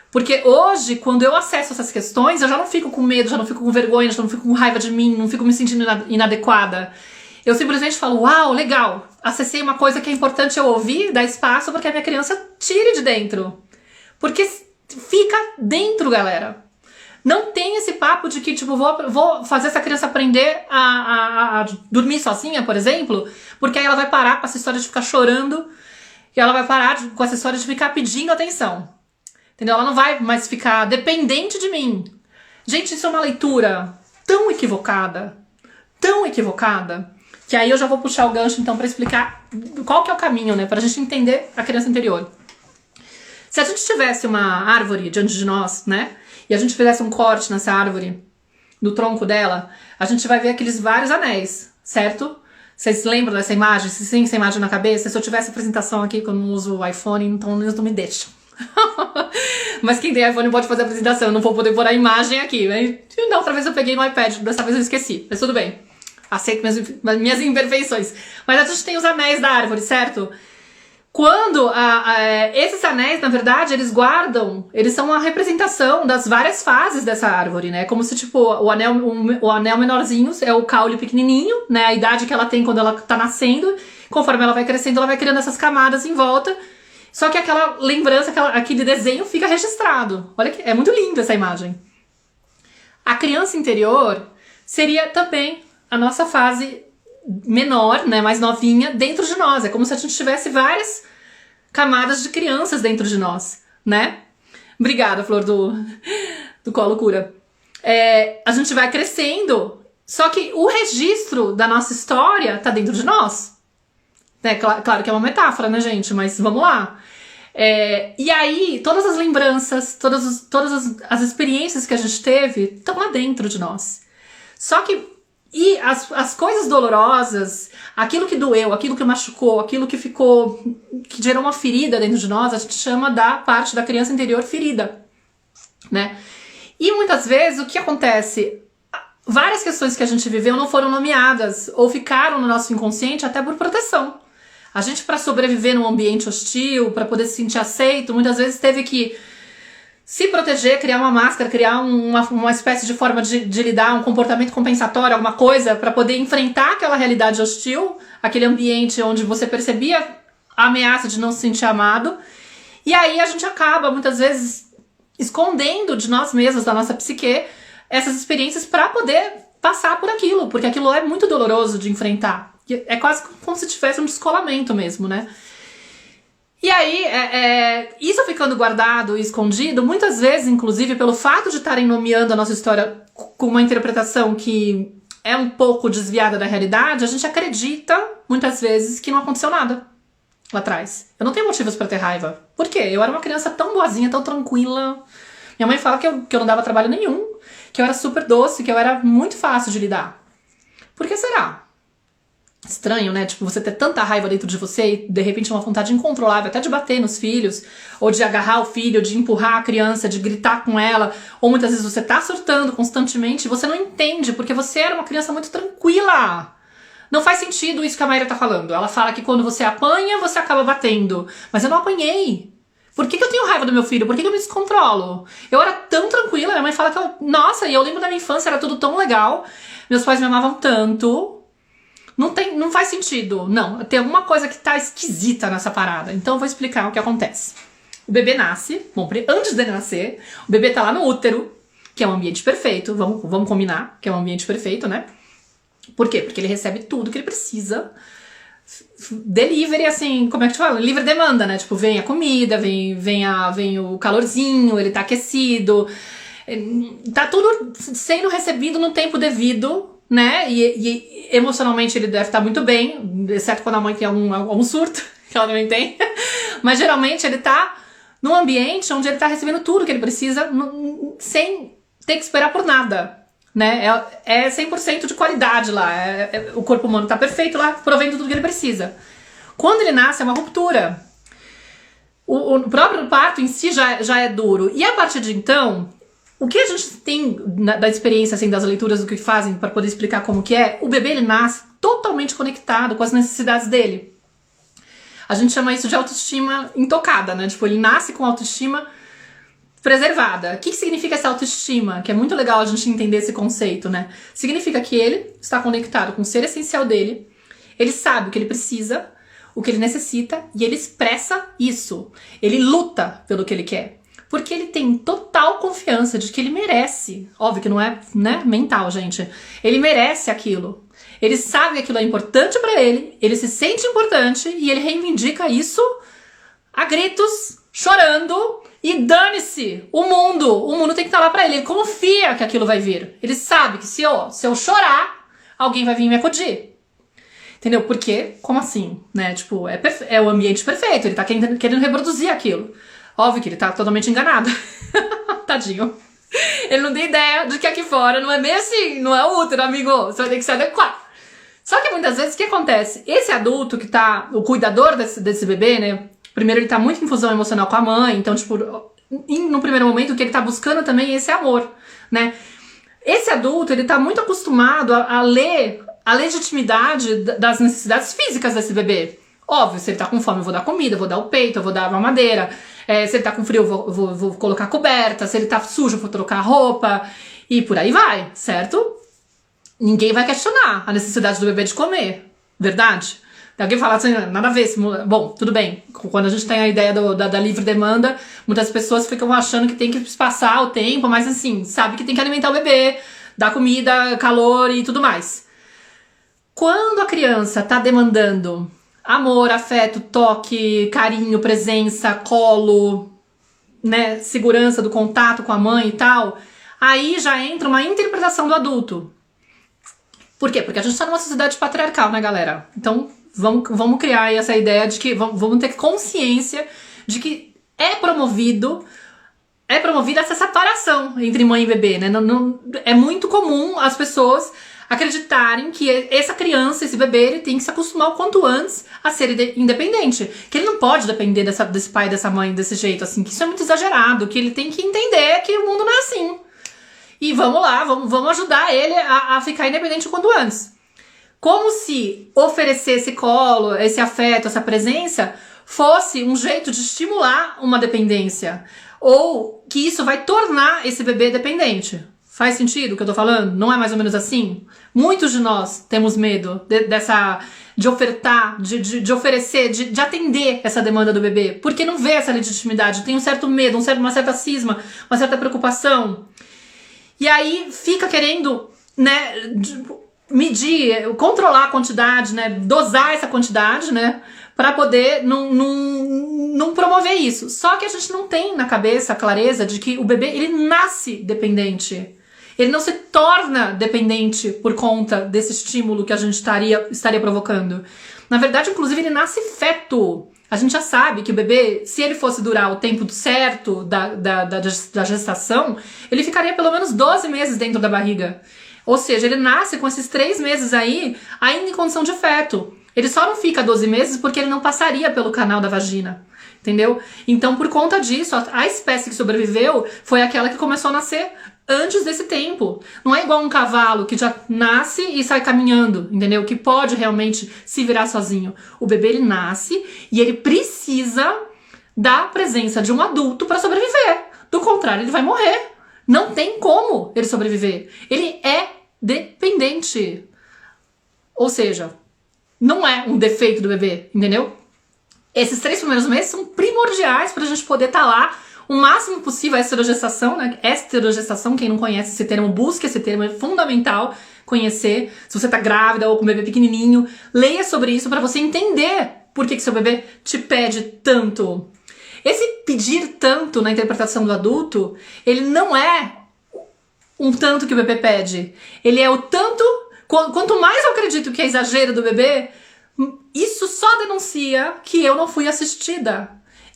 Porque hoje, quando eu acesso essas questões, eu já não fico com medo, já não fico com vergonha, já não fico com raiva de mim, não fico me sentindo inadequada. Eu simplesmente falo, uau, legal, acessei uma coisa que é importante eu ouvir, dar espaço para que a minha criança tire de dentro. Porque fica dentro, galera. Não tem esse papo de que, tipo, vou fazer essa criança aprender a dormir sozinha, por exemplo, porque aí ela vai parar com essa história de ficar chorando, e ela vai parar com essa história de ficar pedindo atenção. Entendeu? Ela não vai mais ficar dependente de mim. Gente, isso é uma leitura tão equivocada, que aí eu já vou puxar o gancho então pra explicar qual que é o caminho, né, pra gente entender a criança interior. Se a gente tivesse uma árvore diante de nós, né, e a gente fizesse um corte nessa árvore, no tronco dela, a gente vai ver aqueles vários anéis, certo? Vocês lembram dessa imagem? Vocês têm essa imagem na cabeça? Se eu tivesse apresentação aqui, que eu não uso o iPhone, então eles não me deixam. Mas quem tem iPhone pode fazer a apresentação, eu não vou poder pôr a imagem aqui, né? Da outra vez eu peguei no iPad, dessa vez eu esqueci, mas tudo bem, aceito minhas imperfeições. Mas a gente tem os anéis da árvore, certo? Quando esses anéis, na verdade, eles são uma representação das várias fases dessa árvore, né? Como se, tipo, o anel menorzinho é o caule pequenininho, né? A idade que ela tem quando ela tá nascendo, conforme ela vai crescendo, ela vai criando essas camadas em volta. Só que aquela lembrança, aquele desenho fica registrado. Olha que é muito linda essa imagem. A criança interior seria também a nossa fase menor, né, mais novinha, dentro de nós. É como se a gente tivesse várias camadas de crianças dentro de nós, né? Obrigada, Flor do Colo Cura. A gente vai crescendo, só que o registro da nossa história tá dentro de nós. Claro que é uma metáfora, né, gente? Mas vamos lá. E aí, todas as lembranças, todas as experiências que a gente teve estão lá dentro de nós. Só que, as coisas dolorosas, aquilo que doeu, aquilo que machucou, aquilo que gerou uma ferida dentro de nós, a gente chama da parte da criança interior ferida, né? E muitas vezes o que acontece? Várias questões que a gente viveu não foram nomeadas ou ficaram no nosso inconsciente até por proteção. A gente, para sobreviver num ambiente hostil, para poder se sentir aceito, muitas vezes teve que se proteger, criar uma máscara, criar uma espécie de forma de lidar, um comportamento compensatório, alguma coisa, para poder enfrentar aquela realidade hostil, aquele ambiente onde você percebia a ameaça de não se sentir amado. E aí a gente acaba, muitas vezes, escondendo de nós mesmos, da nossa psique, essas experiências para poder passar por aquilo, porque aquilo é muito doloroso de enfrentar. É quase como se tivesse um descolamento mesmo, né? E aí, isso ficando guardado e escondido, muitas vezes, inclusive, pelo fato de estarem nomeando a nossa história com uma interpretação que é um pouco desviada da realidade, a gente acredita, muitas vezes, que não aconteceu nada lá atrás. Eu não tenho motivos pra ter raiva. Por quê? Eu era uma criança tão boazinha, tão tranquila. Minha mãe fala que eu não dava trabalho nenhum, que eu era super doce, que eu era muito fácil de lidar. Por que será? Estranho, né? Tipo, você ter tanta raiva dentro de você e de repente uma vontade incontrolável até de bater nos filhos, ou de agarrar o filho, de empurrar a criança, de gritar com ela, ou muitas vezes você tá surtando constantemente e você não entende, porque você era uma criança muito tranquila. Não faz sentido isso que a Mayra tá falando. Ela fala que quando você apanha, você acaba batendo. Mas eu não apanhei. Por que eu tenho raiva do meu filho? Por que eu me descontrolo? Eu era tão tranquila, minha mãe fala que eu... Nossa, e eu lembro da minha infância, era tudo tão legal. Meus pais me amavam tanto... Não faz sentido, não. Tem alguma coisa que tá esquisita nessa parada. Então eu vou explicar o que acontece. O bebê nasce, bom, antes dele nascer, o bebê tá lá no útero, que é um ambiente perfeito, vamos combinar, que é um ambiente perfeito, né? Por quê? Porque ele recebe tudo que ele precisa. Delivery, assim, como é que te fala? Livre demanda, né? Tipo, vem a comida, vem o calorzinho, ele tá aquecido, tá tudo sendo recebido no tempo devido, né? E emocionalmente ele deve estar muito bem, exceto quando a mãe tem algum surto, que ela também tem. Mas geralmente ele tá num ambiente onde ele tá recebendo tudo que ele precisa, sem ter que esperar por nada, né? É 100% de qualidade lá. O corpo humano tá perfeito lá, provendo tudo que ele precisa. Quando ele nasce, é uma ruptura. O próprio parto em si já é duro. E a partir de então... O que a gente tem da experiência, assim, das leituras do que fazem para poder explicar como que é, o bebê ele nasce totalmente conectado com as necessidades dele. A gente chama isso de autoestima intocada, né? Tipo, ele nasce com autoestima preservada. O que significa essa autoestima? Que é muito legal a gente entender esse conceito, né? Significa que ele está conectado com o ser essencial dele, ele sabe o que ele precisa, o que ele necessita, e ele expressa isso. Ele luta pelo que ele quer. Porque ele tem total confiança de que ele merece. Óbvio que não é, né, mental, gente. Ele merece aquilo. Ele sabe que aquilo é importante pra ele, ele se sente importante e ele reivindica isso a gritos, chorando, e dane-se o mundo tem que estar lá pra ele. Ele confia que aquilo vai vir. Ele sabe que se eu chorar, alguém vai vir me acudir. Entendeu? Porque, como assim? Né? Tipo, é o ambiente perfeito, ele tá querendo reproduzir aquilo. Óbvio que ele tá totalmente enganado. Tadinho. Ele não tem ideia de que aqui fora não é bem assim, não é útero, amigo. Você vai ter que se adequar. Só que muitas vezes o que acontece? Esse adulto que tá, o cuidador desse bebê, né? Primeiro ele tá muito em fusão emocional com a mãe, então, tipo, no primeiro momento o que ele tá buscando também é esse amor, né? Esse adulto, ele tá muito acostumado a ler a legitimidade das necessidades físicas desse bebê. Óbvio, se ele tá com fome, eu vou dar comida, eu vou dar o peito, eu vou dar a mamadeira. Se ele tá com frio, eu vou colocar coberta. Se ele tá sujo, eu vou trocar a roupa. E por aí vai, certo? Ninguém vai questionar a necessidade do bebê de comer. Verdade? Alguém fala assim, nada a ver. Bom, tudo bem. Quando a gente tem a ideia da livre demanda, muitas pessoas ficam achando que tem que passar o tempo, mas assim, sabe que tem que alimentar o bebê, dar comida, calor e tudo mais. Quando a criança tá demandando amor, afeto, toque, carinho, presença, colo, né, segurança do contato com a mãe e tal, aí já entra uma interpretação do adulto. Por quê? Porque a gente tá numa sociedade patriarcal, né, galera? Então, vamos criar aí essa ideia de que vamos ter consciência de que é promovida essa separação entre mãe e bebê, né? É muito comum as pessoas acreditarem que essa criança, esse bebê, ele tem que se acostumar o quanto antes a ser independente. Que ele não pode depender desse pai e dessa mãe desse jeito, assim. Que isso é muito exagerado. Que ele tem que entender que o mundo não é assim. e vamos lá, vamos ajudar ele a ficar independente o quanto antes. Como se oferecer esse colo, esse afeto, essa presença fosse um jeito de estimular uma dependência, ou que isso vai tornar esse bebê dependente. Faz sentido o que eu tô falando? Não é mais ou menos assim? Muitos de nós temos medo de ofertar, de oferecer, de atender essa demanda do bebê, porque não vê essa legitimidade, tem um certo medo, uma certa cisma, uma certa preocupação. E aí fica querendo, né, medir, controlar a quantidade, né, dosar essa quantidade, né, para poder não promover isso. Só que a gente não tem na cabeça a clareza de que o bebê, ele nasce dependente. Ele não se torna dependente por conta desse estímulo que a gente estaria provocando. Na verdade, inclusive, ele nasce feto. A gente já sabe que o bebê, se ele fosse durar o tempo certo da gestação, ele ficaria pelo menos 12 meses dentro da barriga. Ou seja, ele nasce com esses 3 meses aí, ainda em condição de feto. Ele só não fica 12 meses porque ele não passaria pelo canal da vagina. Entendeu? Então, por conta disso, a espécie que sobreviveu foi aquela que começou a nascer antes desse tempo. Não é igual um cavalo que já nasce e sai caminhando, entendeu? Que pode realmente se virar sozinho. O bebê, ele nasce e ele precisa da presença de um adulto para sobreviver. Do contrário, ele vai morrer. Não tem como ele sobreviver. Ele é dependente. Ou seja, não é um defeito do bebê, entendeu? Esses 3 primeiros meses são primordiais para a gente poder estar lá o máximo possível. A esterogestação, né? Esterogestação, quem não conhece esse termo, busque esse termo, é fundamental conhecer. Se você tá grávida ou com um bebê pequenininho, leia sobre isso para você entender por que seu bebê te pede tanto. Esse pedir tanto na interpretação do adulto, ele não é um tanto que o bebê pede. Ele é o tanto... Quanto mais eu acredito que é exagero do bebê, isso só denuncia que eu não fui assistida.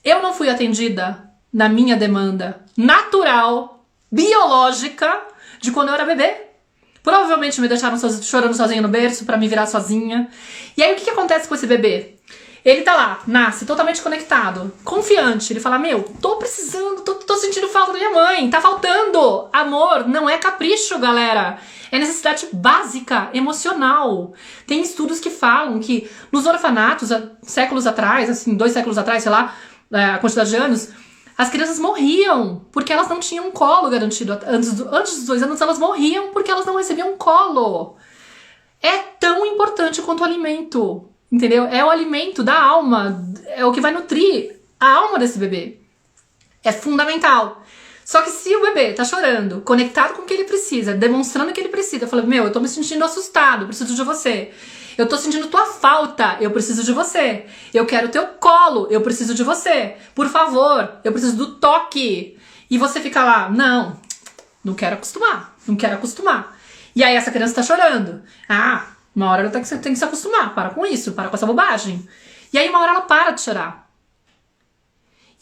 Eu não fui atendida na minha demanda natural, biológica, de quando eu era bebê. Provavelmente me deixaram chorando sozinha no berço pra me virar sozinha. E aí o que acontece com esse bebê? Ele tá lá, nasce totalmente conectado, confiante. Ele fala, meu, tô precisando, tô sentindo falta da minha mãe, tá faltando. Amor não é capricho, galera. É necessidade básica, emocional. Tem estudos que falam que nos orfanatos, há séculos atrás, assim, 2 séculos atrás, sei lá, a quantidade de anos, as crianças morriam porque elas não tinham um colo garantido. Antes dos 2 anos, elas morriam porque elas não recebiam um colo. É tão importante quanto o alimento. Entendeu? É o alimento da alma, é o que vai nutrir a alma desse bebê. É fundamental. Só que se o bebê tá chorando, conectado com o que ele precisa, demonstrando o que ele precisa, falando, meu, eu tô me sentindo assustado, eu preciso de você. Eu tô sentindo tua falta, eu preciso de você. Eu quero teu colo, eu preciso de você. Por favor, eu preciso do toque. E você fica lá, não quero acostumar. E aí essa criança tá chorando. Uma hora ela tem que se acostumar, para com isso, para com essa bobagem. E aí uma hora ela para de chorar.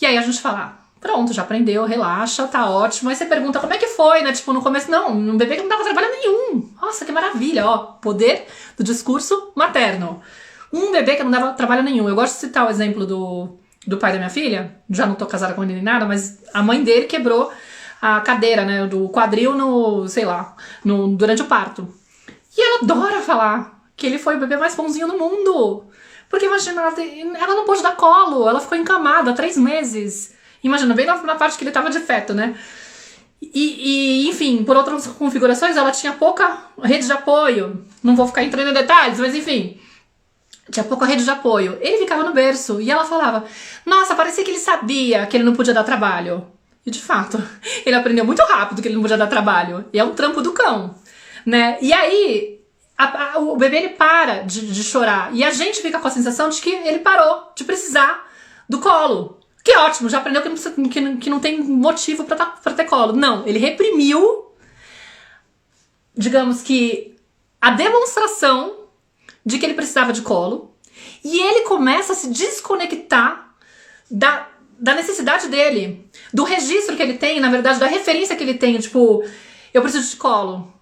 E aí a gente fala, pronto, já aprendeu, relaxa, tá ótimo. Aí você pergunta como é que foi, né? Tipo, no começo, não, um bebê que não dava trabalho nenhum. Nossa, que maravilha, ó, poder do discurso materno. Um bebê que não dava trabalho nenhum. Eu gosto de citar o exemplo do pai da minha filha, já não tô casada com ele nem nada, mas a mãe dele quebrou a cadeira, né, do quadril durante o parto. E ela adora falar que ele foi o bebê mais bonzinho do mundo. Porque imagina, ela não pôde dar colo, ela ficou encamada 3 meses. Imagina, bem na parte que ele tava de feto, né? E enfim, por outras configurações, ela tinha pouca rede de apoio. Não vou ficar entrando em detalhes, mas enfim. Tinha pouca rede de apoio. Ele ficava no berço e ela falava, nossa, parecia que ele sabia que ele não podia dar trabalho. E de fato, ele aprendeu muito rápido que ele não podia dar trabalho. E é um trampo do cão. Né? E aí, o bebê ele para de chorar. E a gente fica com a sensação de que ele parou de precisar do colo. Que ótimo, já aprendeu que não tem motivo pra ter colo. Não, ele reprimiu, digamos que, a demonstração de que ele precisava de colo. E ele começa a se desconectar da necessidade dele. Do registro que ele tem, na verdade, da referência que ele tem. Tipo, eu preciso de colo.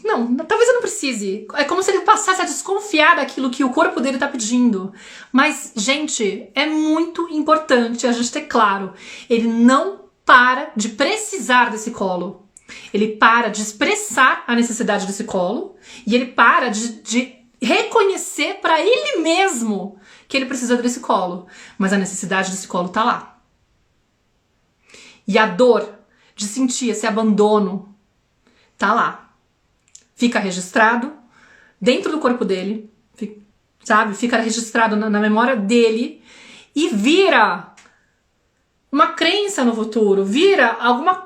Não, talvez eu não precise. É como se ele passasse a desconfiar daquilo que o corpo dele tá pedindo. Mas, gente, é muito importante a gente ter claro. Ele não para de precisar desse colo. Ele para de expressar a necessidade desse colo e ele para de reconhecer para ele mesmo que ele precisa desse colo. Mas a necessidade desse colo tá lá. E a dor de sentir esse abandono tá lá. Fica registrado dentro do corpo dele, sabe? Fica registrado na memória dele e vira uma crença no futuro, vira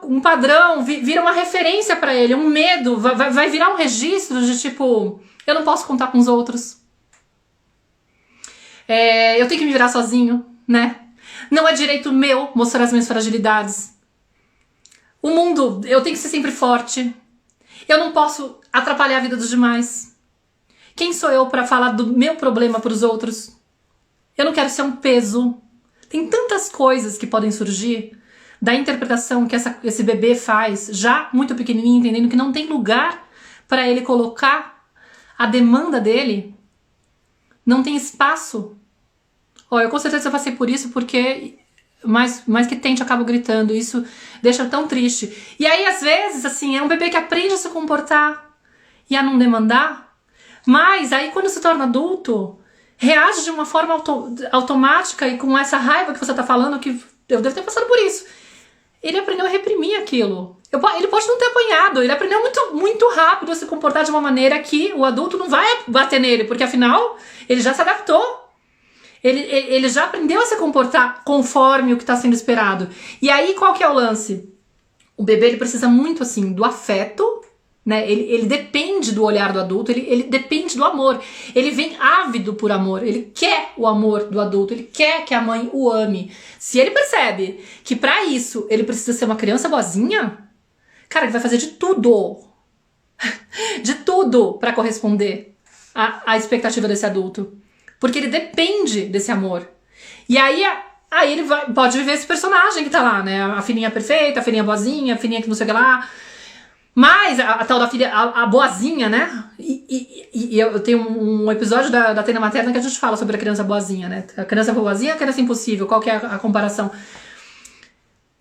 um padrão, vira uma referência pra ele, um medo, vai virar um registro de tipo, eu não posso contar com os outros. Eu tenho que me virar sozinho, né? Não é direito meu mostrar as minhas fragilidades. O mundo, eu tenho que ser sempre forte. Eu não posso atrapalhar a vida dos demais. Quem sou eu pra falar do meu problema pros outros? Eu não quero ser um peso. Tem tantas coisas que podem surgir da interpretação que esse bebê faz, já muito pequenininho, entendendo que não tem lugar para ele colocar a demanda dele. Não tem espaço. Eu com certeza passei por isso porque mais que tente, eu acabo gritando. Isso deixa tão triste. E aí, às vezes, assim, é um bebê que aprende a se comportar e a não demandar. Mas aí, quando se torna adulto, reage de uma forma automática e com essa raiva que você tá falando, que eu devo ter passado por isso. Ele aprendeu a reprimir aquilo. Ele pode não ter apanhado, ele aprendeu muito, muito rápido a se comportar de uma maneira que o adulto não vai bater nele, porque afinal, ele já se adaptou. Ele já aprendeu a se comportar conforme o que está sendo esperado. E aí, qual que é o lance? O bebê, ele precisa muito, assim, do afeto, né? Ele depende do olhar do adulto, ele depende do amor. Ele vem ávido por amor, ele quer o amor do adulto, ele quer que a mãe o ame. Se ele percebe que pra isso ele precisa ser uma criança boazinha, cara, ele vai fazer de tudo pra corresponder à expectativa desse adulto. Porque ele depende desse amor. E aí ele pode viver esse personagem que tá lá, né? A filhinha perfeita, a filhinha boazinha, a filhinha que não sei o que lá. Mas a tal da filha, a boazinha, né? E eu tenho um episódio da Tena Materna que a gente fala sobre a criança boazinha, né? A criança boazinha, a criança impossível. Qual que é a comparação?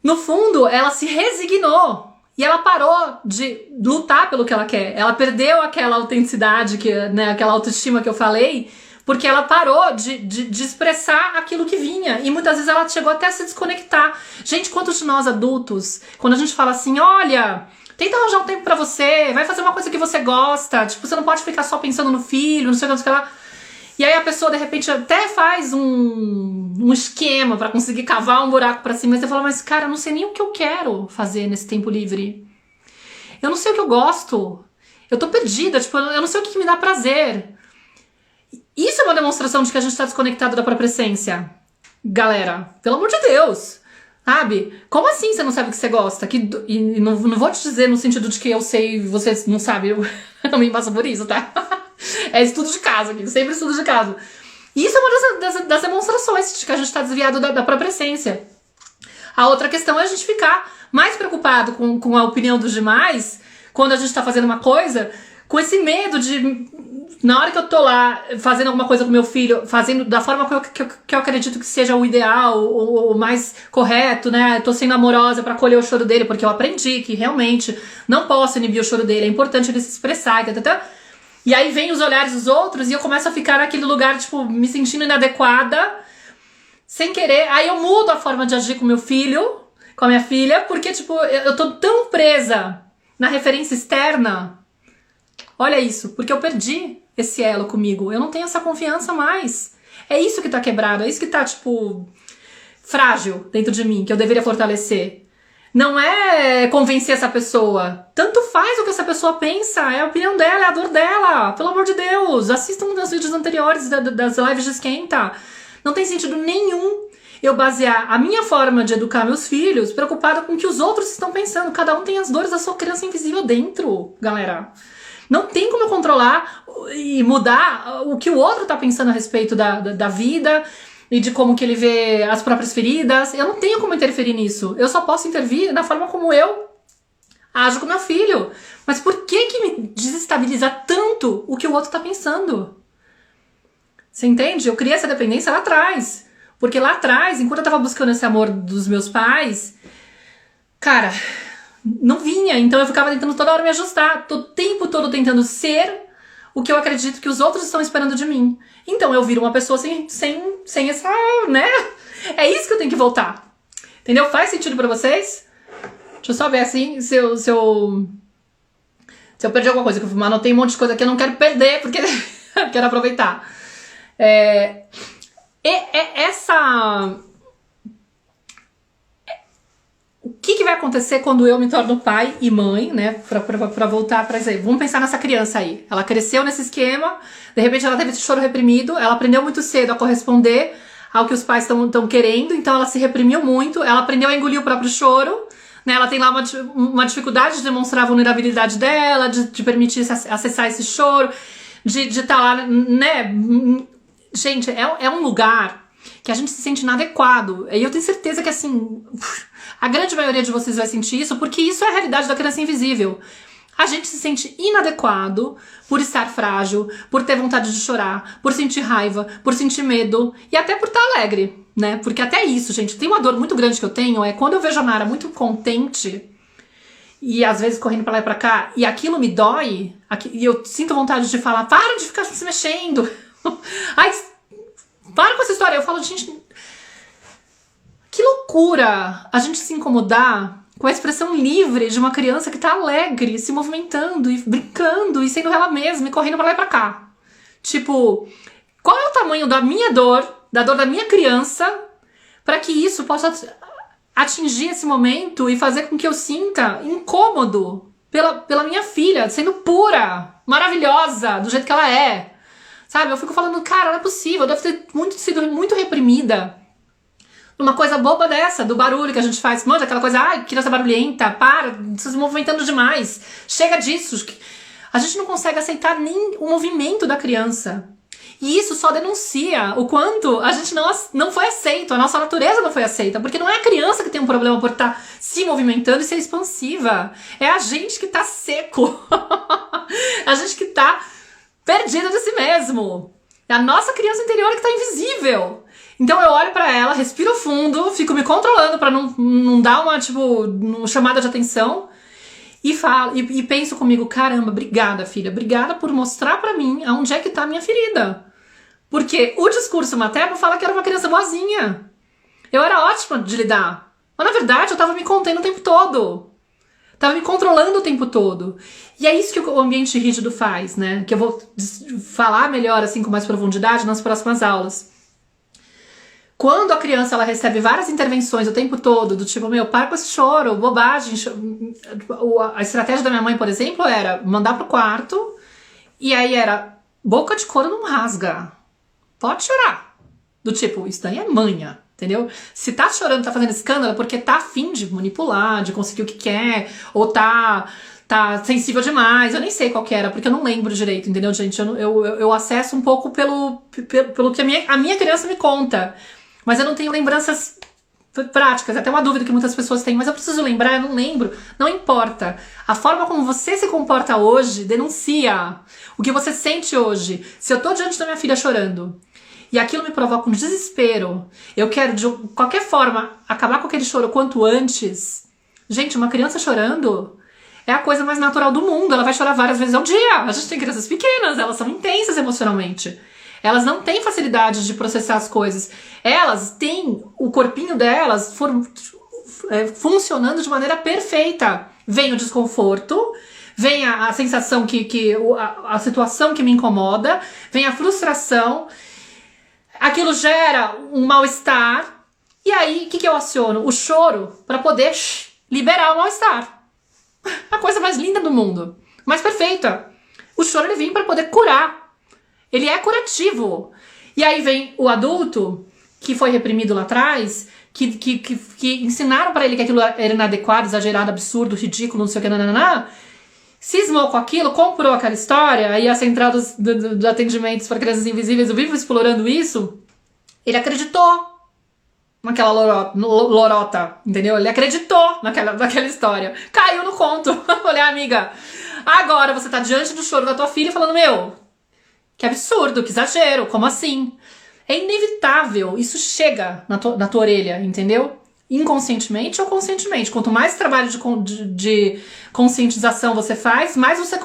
No fundo, ela se resignou. E ela parou de lutar pelo que ela quer. Ela perdeu aquela autenticidade, né? Aquela autoestima que eu falei, porque ela parou de expressar aquilo que vinha. E muitas vezes ela chegou até a se desconectar. Gente, quantos de nós adultos, quando a gente fala assim, olha, tenta arranjar um tempo pra você, vai fazer uma coisa que você gosta, tipo, você não pode ficar só pensando no filho, não sei o que lá. E aí a pessoa, de repente, até faz um esquema pra conseguir cavar um buraco pra cima, e você fala, mas cara, eu não sei nem o que eu quero fazer nesse tempo livre. Eu não sei o que eu gosto. Eu tô perdida, tipo, eu não sei o que me dá prazer. Isso é uma demonstração de que a gente tá desconectado da própria essência. Galera, pelo amor de Deus, sabe? Como assim você não sabe o que você gosta? E não vou te dizer no sentido de que eu sei e você não sabe, eu também passo por isso, tá? É estudo de caso aqui, sempre estudo de caso. E isso é uma das demonstrações de que a gente tá desviado da própria essência. A outra questão é a gente ficar mais preocupado com a opinião dos demais quando a gente tá fazendo uma coisa, com esse medo de, na hora que eu tô lá fazendo alguma coisa com meu filho, fazendo da forma que eu acredito que seja o ideal, o mais correto, né? Eu tô sendo amorosa pra acolher o choro dele, porque eu aprendi que realmente não posso inibir o choro dele, é importante ele se expressar, e aí vem os olhares dos outros e eu começo a ficar naquele lugar, tipo, me sentindo inadequada, sem querer. Aí eu mudo a forma de agir com meu filho, com a minha filha, porque, tipo, eu tô tão presa na referência externa. Olha isso, porque eu perdi esse elo comigo. Eu não tenho essa confiança mais. É isso que tá quebrado, é isso que tá, tipo, frágil dentro de mim, que eu deveria fortalecer. Não é convencer essa pessoa. Tanto faz o que essa pessoa pensa, é a opinião dela, é a dor dela. Pelo amor de Deus, assistam os vídeos anteriores das lives de Esquenta. Não tem sentido nenhum eu basear a minha forma de educar meus filhos preocupada com o que os outros estão pensando. Cada um tem as dores da sua criança invisível dentro, galera. Não tem como eu controlar e mudar o que o outro tá pensando a respeito da vida e de como que ele vê as próprias feridas. Eu não tenho como interferir nisso. Eu só posso intervir na forma como eu ajo com meu filho. Mas por que me desestabiliza tanto o que o outro tá pensando? Você entende? Eu criei essa dependência lá atrás. Porque lá atrás, enquanto eu tava buscando esse amor dos meus pais, cara, não vinha. Então eu ficava tentando toda hora me ajustar, o tempo todo tentando ser o que eu acredito que os outros estão esperando de mim. Então eu viro uma pessoa sem essa, né? É isso que eu tenho que voltar. Entendeu? Faz sentido pra vocês? Deixa eu só ver assim, se eu perdi alguma coisa, que eu anotei um monte de coisa que eu não quero perder, porque quero aproveitar. O que vai acontecer quando eu me torno pai e mãe, né? Pra voltar pra isso aí. Vamos pensar nessa criança aí. Ela cresceu nesse esquema, de repente ela teve esse choro reprimido, ela aprendeu muito cedo a corresponder ao que os pais estão querendo, então ela se reprimiu muito, ela aprendeu a engolir o próprio choro, né? Ela tem lá uma dificuldade de demonstrar a vulnerabilidade dela, de permitir acessar esse choro, de estar lá, né? Gente, é um lugar que a gente se sente inadequado. E eu tenho certeza que, assim, a grande maioria de vocês vai sentir isso, porque isso é a realidade da criança invisível. A gente se sente inadequado por estar frágil, por ter vontade de chorar, por sentir raiva, por sentir medo e até por estar alegre, né? Porque até isso, gente, tem uma dor muito grande que eu tenho, é quando eu vejo a Nara muito contente e às vezes correndo pra lá e pra cá, e aquilo me dói, e eu sinto vontade de falar, para de ficar se mexendo. Ai, para com essa história. Eu falo, gente, que loucura a gente se incomodar com a expressão livre de uma criança que tá alegre, se movimentando e brincando e sendo ela mesma e correndo pra lá e pra cá. Tipo, qual é o tamanho da minha dor, da dor da minha criança, pra que isso possa atingir esse momento e fazer com que eu sinta incômodo pela minha filha, sendo pura, maravilhosa, do jeito que ela é. Sabe? Eu fico falando, cara, não é possível, eu devo ter sido muito reprimida numa coisa boba dessa, do barulho que a gente faz. Manja, aquela coisa, ai, criança barulhenta, para, se movimentando demais. Chega disso. A gente não consegue aceitar nem o movimento da criança. E isso só denuncia o quanto a gente não foi aceito, a nossa natureza não foi aceita. Porque não é a criança que tem um problema por estar se movimentando e ser expansiva. É a gente que tá seco. A gente que tá perdida de si mesmo. É a nossa criança interior que tá invisível. Então eu olho pra ela, respiro fundo, fico me controlando pra não dar uma, chamada de atenção e falo, e penso comigo, caramba, obrigada, filha, obrigada por mostrar pra mim aonde é que tá a minha ferida. Porque o discurso materno fala que era uma criança boazinha. Eu era ótima de lidar. Mas na verdade eu tava me contendo o tempo todo. Tava me controlando o tempo todo. E é isso que o ambiente rígido faz, né? Que eu vou falar melhor, assim, com mais profundidade nas próximas aulas. Quando a criança ela recebe várias intervenções o tempo todo, do tipo, meu, para com esse choro, bobagem. A estratégia da minha mãe, por exemplo, era mandar pro quarto, e aí era, boca de couro não rasga. Pode chorar. Do tipo, isso daí é manha, entendeu? Se tá chorando, tá fazendo escândalo, é porque tá afim de manipular, de conseguir o que quer, ou tá sensível demais. Eu nem sei qual que era, porque eu não lembro direito, entendeu, gente? Eu acesso um pouco pelo que a minha criança me conta. Mas eu não tenho lembranças práticas, é até uma dúvida que muitas pessoas têm, mas eu preciso lembrar, eu não lembro. Não importa. A forma como você se comporta hoje denuncia o que você sente hoje. Se eu tô diante da minha filha chorando e aquilo me provoca um desespero, eu quero de qualquer forma acabar com aquele choro quanto antes. Gente, uma criança chorando é a coisa mais natural do mundo. Ela vai chorar várias vezes ao dia. A gente tem crianças pequenas, elas são intensas emocionalmente. Elas não têm facilidade de processar as coisas. Elas têm o corpinho delas funcionando de maneira perfeita. Vem o desconforto, vem a sensação a situação que me incomoda, vem a frustração, aquilo gera um mal-estar, e aí o que eu aciono? O choro para poder liberar o mal-estar. A coisa mais linda do mundo, mais perfeita. O choro ele vem para poder curar. Ele é curativo. E aí vem o adulto, que foi reprimido lá atrás, que ensinaram pra ele que aquilo era inadequado, exagerado, absurdo, ridículo, não sei o que, nananã, cismou com aquilo, comprou aquela história, aí a central dos atendimentos para crianças invisíveis, eu vivo explorando isso, ele acreditou naquela lorota, entendeu? Ele acreditou naquela história. Caiu no conto. Falei, amiga, agora você tá diante do choro da tua filha falando, meu, que absurdo, que exagero, como assim? É inevitável, isso chega na tua orelha, entendeu? inconscientemente ou conscientemente. Quanto mais trabalho de conscientização você faz, mais você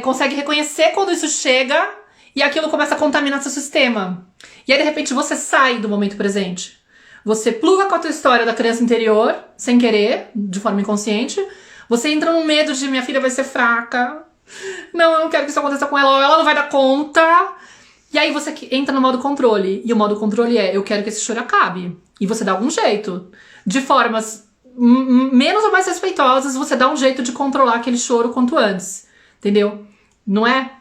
consegue reconhecer quando isso chega e aquilo começa a contaminar seu sistema. E aí, de repente, você sai do momento presente. Você pluga com a tua história da criança interior, sem querer, de forma inconsciente. Você entra no medo de minha filha vai ser fraca. Não, eu não quero que isso aconteça com ela não vai dar conta. E aí você entra no modo controle. E o modo controle é, eu quero que esse choro acabe. E você dá algum jeito. De formas menos ou mais respeitosas, você dá um jeito de controlar aquele choro quanto antes. Entendeu? Não é?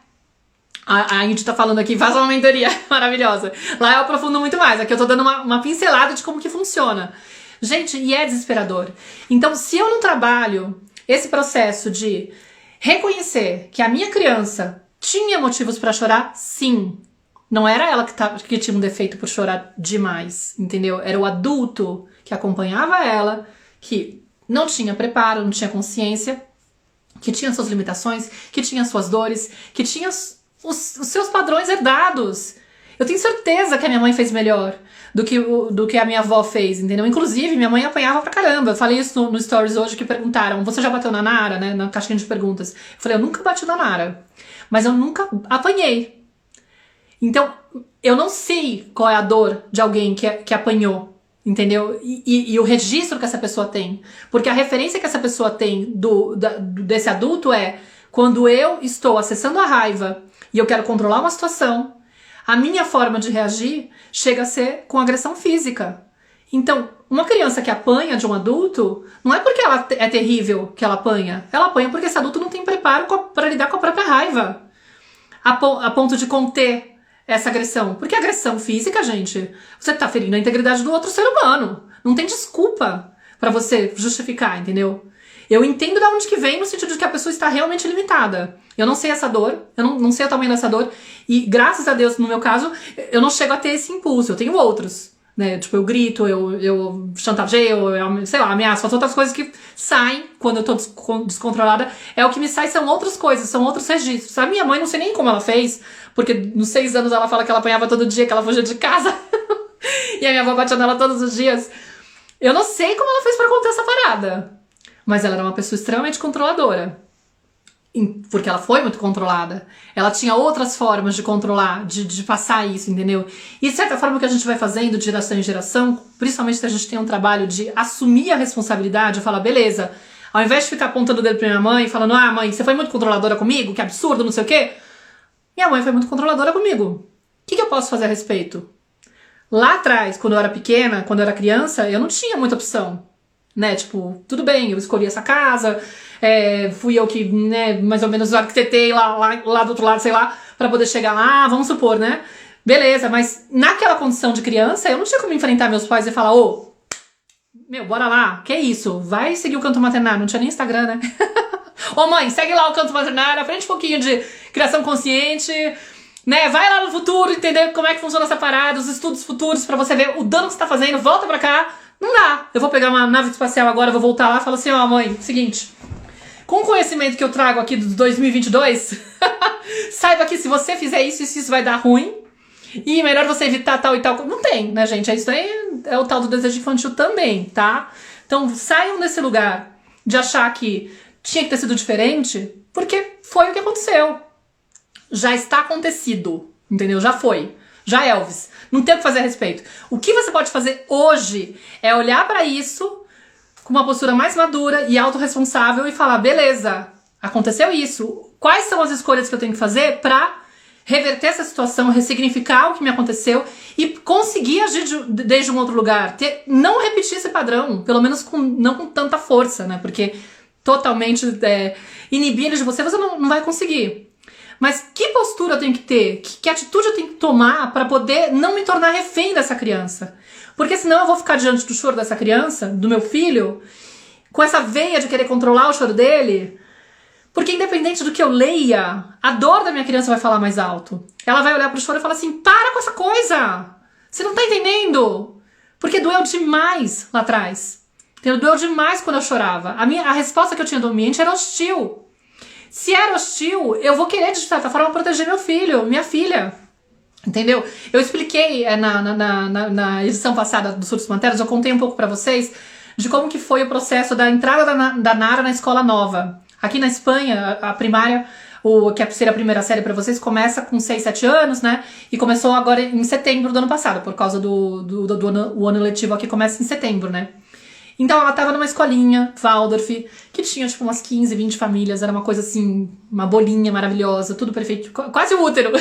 A gente tá falando aqui, faz uma mentoria maravilhosa. Lá eu aprofundo muito mais. Aqui eu tô dando uma pincelada de como que funciona. Gente, e é desesperador. Então, se eu não trabalho esse processo de reconhecer que a minha criança tinha motivos pra chorar, sim. Não era ela que tinha um defeito por chorar demais, entendeu? Era o adulto que acompanhava ela, que não tinha preparo, não tinha consciência, que tinha suas limitações, que tinha suas dores, que tinha os seus padrões herdados. Eu tenho certeza que a minha mãe fez melhor do que a minha avó fez, entendeu? Inclusive, minha mãe apanhava pra caramba. Eu falei isso no Stories hoje, que perguntaram, você já bateu na Nara, né? Na caixinha de perguntas. Eu falei, eu nunca bati na Nara, mas eu nunca apanhei. Então, eu não sei qual é a dor de alguém que apanhou, entendeu? E o registro que essa pessoa tem. Porque a referência que essa pessoa tem desse adulto é quando eu estou acessando a raiva e eu quero controlar uma situação, a minha forma de reagir chega a ser com agressão física. Então, uma criança que apanha de um adulto, não é porque ela é terrível que ela apanha porque esse adulto não tem preparo para lidar com a própria raiva, a ponto de conter essa agressão. Porque a agressão física, gente, você tá ferindo a integridade do outro ser humano. Não tem desculpa pra você justificar, entendeu? Eu entendo de onde que vem, no sentido de que a pessoa está realmente limitada. Eu não sei essa dor, eu não sei o tamanho dessa dor, e graças a Deus, no meu caso, eu não chego a ter esse impulso, eu tenho outros, né? Tipo, eu grito, eu chantageio, eu, sei lá, ameaço, faço outras coisas que saem quando eu tô descontrolada. É o que me sai, são outras coisas, são outros registros. A minha mãe, não sei nem como ela fez, porque nos 6 anos ela fala que ela apanhava todo dia, que ela fugia de casa, e a minha avó batia nela todos os dias. Eu não sei como ela fez pra conter essa parada, mas ela era uma pessoa extremamente controladora. Porque ela foi muito controlada. Ela tinha outras formas de controlar, de passar isso, entendeu? E de certa forma o que a gente vai fazendo de geração em geração, principalmente se a gente tem um trabalho de assumir a responsabilidade, falar, beleza, ao invés de ficar apontando o dedo pra minha mãe e falando, ah, mãe, você foi muito controladora comigo, que absurdo, não sei o quê. Minha mãe foi muito controladora comigo. O que eu posso fazer a respeito? Lá atrás, quando eu era pequena, quando eu era criança, eu não tinha muita opção. Né, tipo, tudo bem, eu escolhi essa casa, fui eu que, né, mais ou menos arquitetei lá do outro lado, sei lá, pra poder chegar lá, vamos supor, né? Beleza, mas naquela condição de criança, eu não tinha como enfrentar meus pais e falar, ô, meu, bora lá, que isso? Vai seguir o Canto Maternário, não tinha nem Instagram, né? Ô mãe, segue lá o Canto Maternário, aprende um pouquinho de criação consciente, né? Vai lá no futuro, entender como é que funciona essa parada, os estudos futuros pra você ver o dano que você tá fazendo, volta pra cá. Não dá. Eu vou pegar uma nave espacial agora, vou voltar lá e falar assim, ó, mãe, seguinte, com o conhecimento que eu trago aqui do 2022, saiba que se você fizer isso vai dar ruim, e melhor você evitar tal e tal. Não tem, né, gente? Isso aí é o tal do desejo infantil também, tá? Então saiam desse lugar de achar que tinha que ter sido diferente, porque foi o que aconteceu. Já está acontecido, entendeu? Já foi. Já Elvis. Não tem o que fazer a respeito. O que você pode fazer hoje é olhar pra isso com uma postura mais madura e autorresponsável e falar, beleza, aconteceu isso. Quais são as escolhas que eu tenho que fazer pra reverter essa situação, ressignificar o que me aconteceu e conseguir agir desde um outro lugar. Não repetir esse padrão, pelo menos não com tanta força, né? Porque totalmente inibir ele de você não vai conseguir. Mas que postura eu tenho que ter? Que atitude eu tenho que tomar para poder não me tornar refém dessa criança? Porque senão eu vou ficar diante do choro dessa criança, do meu filho, com essa veia de querer controlar o choro dele. Porque independente do que eu leia, a dor da minha criança vai falar mais alto. Ela vai olhar pro choro e falar assim, para com essa coisa! Você não tá entendendo? Porque doeu demais lá atrás. Doeu demais quando eu chorava. A resposta que eu tinha do ambiente era hostil. Se era hostil, eu vou querer, de certa forma, proteger meu filho, minha filha. Entendeu? Eu expliquei na edição passada do Surtos Panteras, eu contei um pouco pra vocês de como que foi o processo da entrada da Nara na escola nova. Aqui na Espanha, a primária, que seria a primeira série pra vocês, começa com 6, 7 anos, né? E começou agora em setembro do ano passado, por causa o ano letivo aqui começa em setembro, né? Então ela tava numa escolinha, Waldorf, que tinha tipo umas 15, 20 famílias, era uma coisa assim, uma bolinha maravilhosa, tudo perfeito, quase o útero.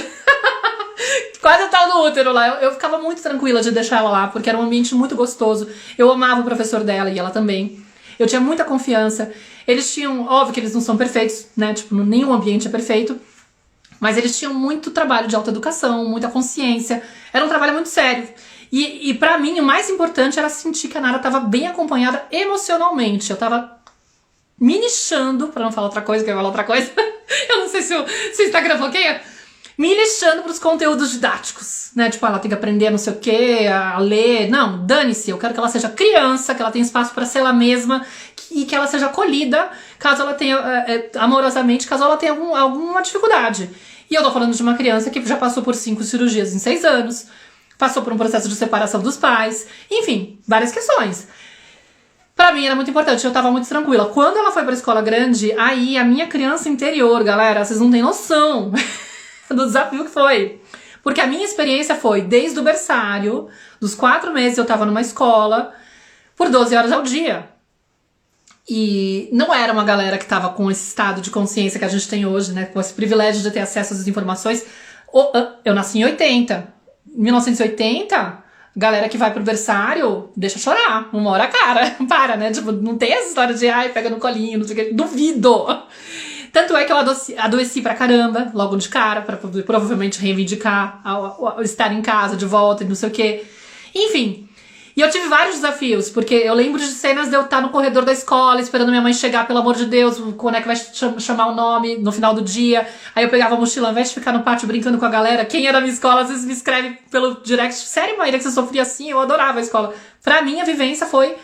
Quase o tal do útero lá. Eu ficava muito tranquila de deixar ela lá, porque era um ambiente muito gostoso. Eu amava o professor dela e ela também. Eu tinha muita confiança. Eles tinham, óbvio que eles não são perfeitos, né? Tipo, nenhum ambiente é perfeito. Mas eles tinham muito trabalho de autoeducação, muita consciência. Era um trabalho muito sério. E pra mim, o mais importante era sentir que a Nara tava bem acompanhada emocionalmente. Eu tava me nichando, pra não falar outra coisa, que eu ia falar outra coisa. Eu não sei se o Instagram bloqueia. Me lixando pros conteúdos didáticos, né? Tipo, ela tem que aprender não sei o que, a ler. Não, dane-se, eu quero que ela seja criança, que ela tenha espaço pra ser ela mesma e que ela seja acolhida, caso ela tenha, amorosamente, caso ela tenha alguma dificuldade. E eu tô falando de uma criança que já passou por 5 cirurgias em 6 anos, passou por um processo de separação dos pais, enfim, várias questões. Pra mim era muito importante, eu tava muito tranquila. Quando ela foi pra escola grande, aí a minha criança interior, galera, vocês não têm noção do desafio que foi. Porque a minha experiência foi desde o berçário, dos 4 meses eu tava numa escola, por 12 horas ao dia. E não era uma galera que tava com esse estado de consciência que a gente tem hoje, né? Com esse privilégio de ter acesso às informações. Eu nasci em 80. 1980, galera que vai pro berçário, deixa chorar, uma hora a cara, para, né? Tipo, não tem essa história de, ai, pega no colinho, não sei o que, duvido. Tanto é que eu adoeci pra caramba, logo de cara, pra provavelmente reivindicar ao estar em casa de volta e não sei o que. Enfim, e eu tive vários desafios, porque eu lembro de cenas de eu estar no corredor da escola, esperando minha mãe chegar, pelo amor de Deus, quando é que vai chamar o nome no final do dia. Aí eu pegava a mochila, ao invés de ficar no pátio brincando com a galera, quem é da minha escola, às vezes me escreve pelo direct, sério, Maíra, que você sofria assim? Eu adorava a escola. Pra mim, a vivência foi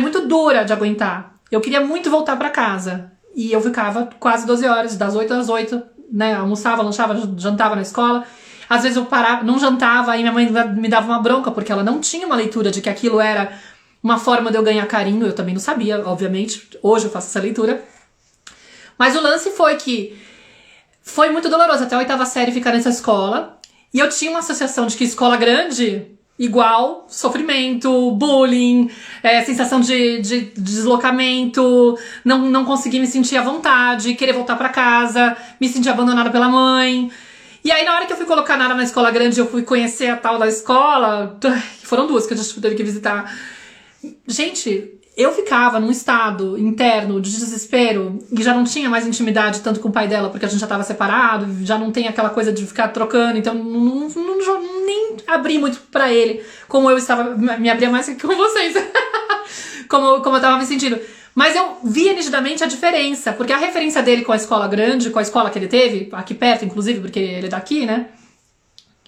muito dura de aguentar. Eu queria muito voltar pra casa. E eu ficava quase 12 horas, das 8 às 8, né? Almoçava, lanchava, jantava na escola. Às vezes eu parava, não jantava, aí minha mãe me dava uma bronca, porque ela não tinha uma leitura de que aquilo era uma forma de eu ganhar carinho. Eu também não sabia, obviamente. Hoje eu faço essa leitura. Mas o lance foi que foi muito doloroso até a 8ª série ficar nessa escola. E eu tinha uma associação de que escola grande igual sofrimento, bullying, sensação de deslocamento, não conseguir me sentir à vontade, querer voltar pra casa, me sentir abandonada pela mãe. E aí na hora que eu fui colocar a Nara na escola grande, eu fui conhecer a tal da escola, foram 2 que a gente teve que visitar. Gente, eu ficava num estado interno de desespero e já não tinha mais intimidade tanto com o pai dela, porque a gente já tava separado, já não tem aquela coisa de ficar trocando, então nem abri muito pra ele, como eu estava, me abria mais que com vocês, como eu tava me sentindo. Mas eu via nitidamente a diferença, porque a referência dele com a escola grande, com a escola que ele teve, aqui perto, inclusive, porque ele é daqui, né?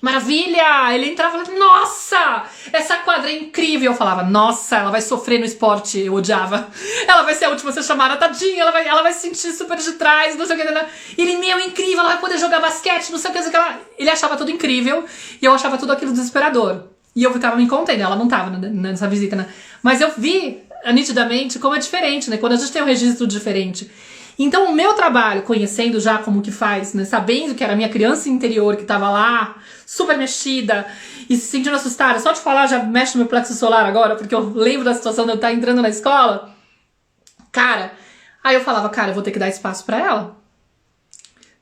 Maravilha! Ele entrava e falava, nossa, essa quadra é incrível. Eu falava, nossa, ela vai sofrer no esporte. Eu odiava. Ela vai ser a última a ser chamada, tadinha, ela vai se sentir super de trás, não sei o que. Ele, meu, incrível, ela vai poder jogar basquete, não sei o que, não sei o que. Ele achava tudo incrível e eu achava tudo aquilo desesperador. E eu ficava me contendo, ela não tava nessa visita, né? Mas eu vi nitidamente como é diferente, né? Quando a gente tem um registro diferente. Então o meu trabalho, conhecendo já como que faz, né, sabendo que era a minha criança interior que tava lá, super mexida e se sentindo assustada, só de falar já mexe no meu plexo solar agora, porque eu lembro da situação de eu estar entrando na escola, cara, aí eu falava, cara, eu vou ter que dar espaço pra ela,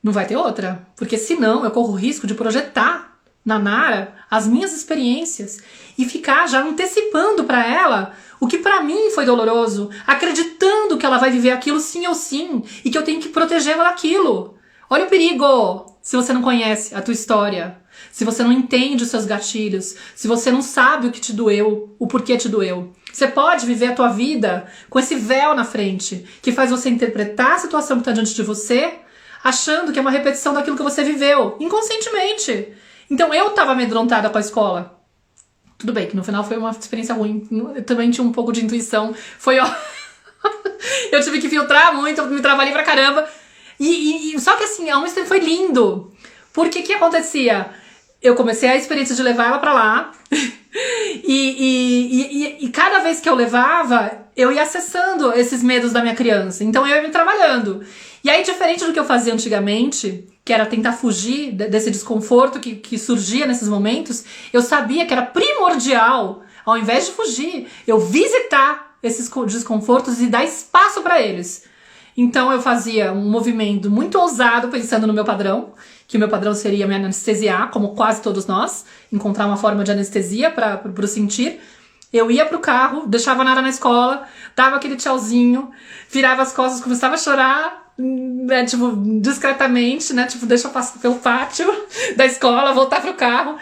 não vai ter outra, porque senão eu corro o risco de projetar na Nara as minhas experiências e ficar já antecipando pra ela o que pra mim foi doloroso, acreditando que ela vai viver aquilo sim ou sim e que eu tenho que protegê-la daquilo. Olha o perigo se você não conhece a tua história, se você não entende os seus gatilhos, se você não sabe o que te doeu, o porquê te doeu. Você pode viver a tua vida com esse véu na frente, que faz você interpretar a situação que está diante de você, achando que é uma repetição daquilo que você viveu, inconscientemente. Então eu estava amedrontada com a escola. Tudo bem, que no final foi uma experiência ruim. Eu também tinha um pouco de intuição. Foi ó. Eu tive que filtrar muito, me trabalhei pra caramba. Só que assim, ao mesmo tempo foi lindo. Porque o que acontecia? eu comecei a experiência de levar ela pra lá. E cada vez que eu levava, eu ia acessando esses medos da minha criança. Então eu ia me trabalhando. E aí, diferente do que eu fazia antigamente, que era tentar fugir desse desconforto que surgia nesses momentos, eu sabia que era primordial, ao invés de fugir, eu visitar esses desconfortos e dar espaço para eles. Então eu fazia um movimento muito ousado pensando no meu padrão, que o meu padrão seria me anestesiar, como quase todos nós, encontrar uma forma de anestesia para o sentir. Eu ia pro carro, deixava a Nara na escola, dava aquele tchauzinho, virava as costas, começava a chorar, né, tipo, discretamente, né, tipo, deixa eu passar pelo pátio da escola, voltar pro carro.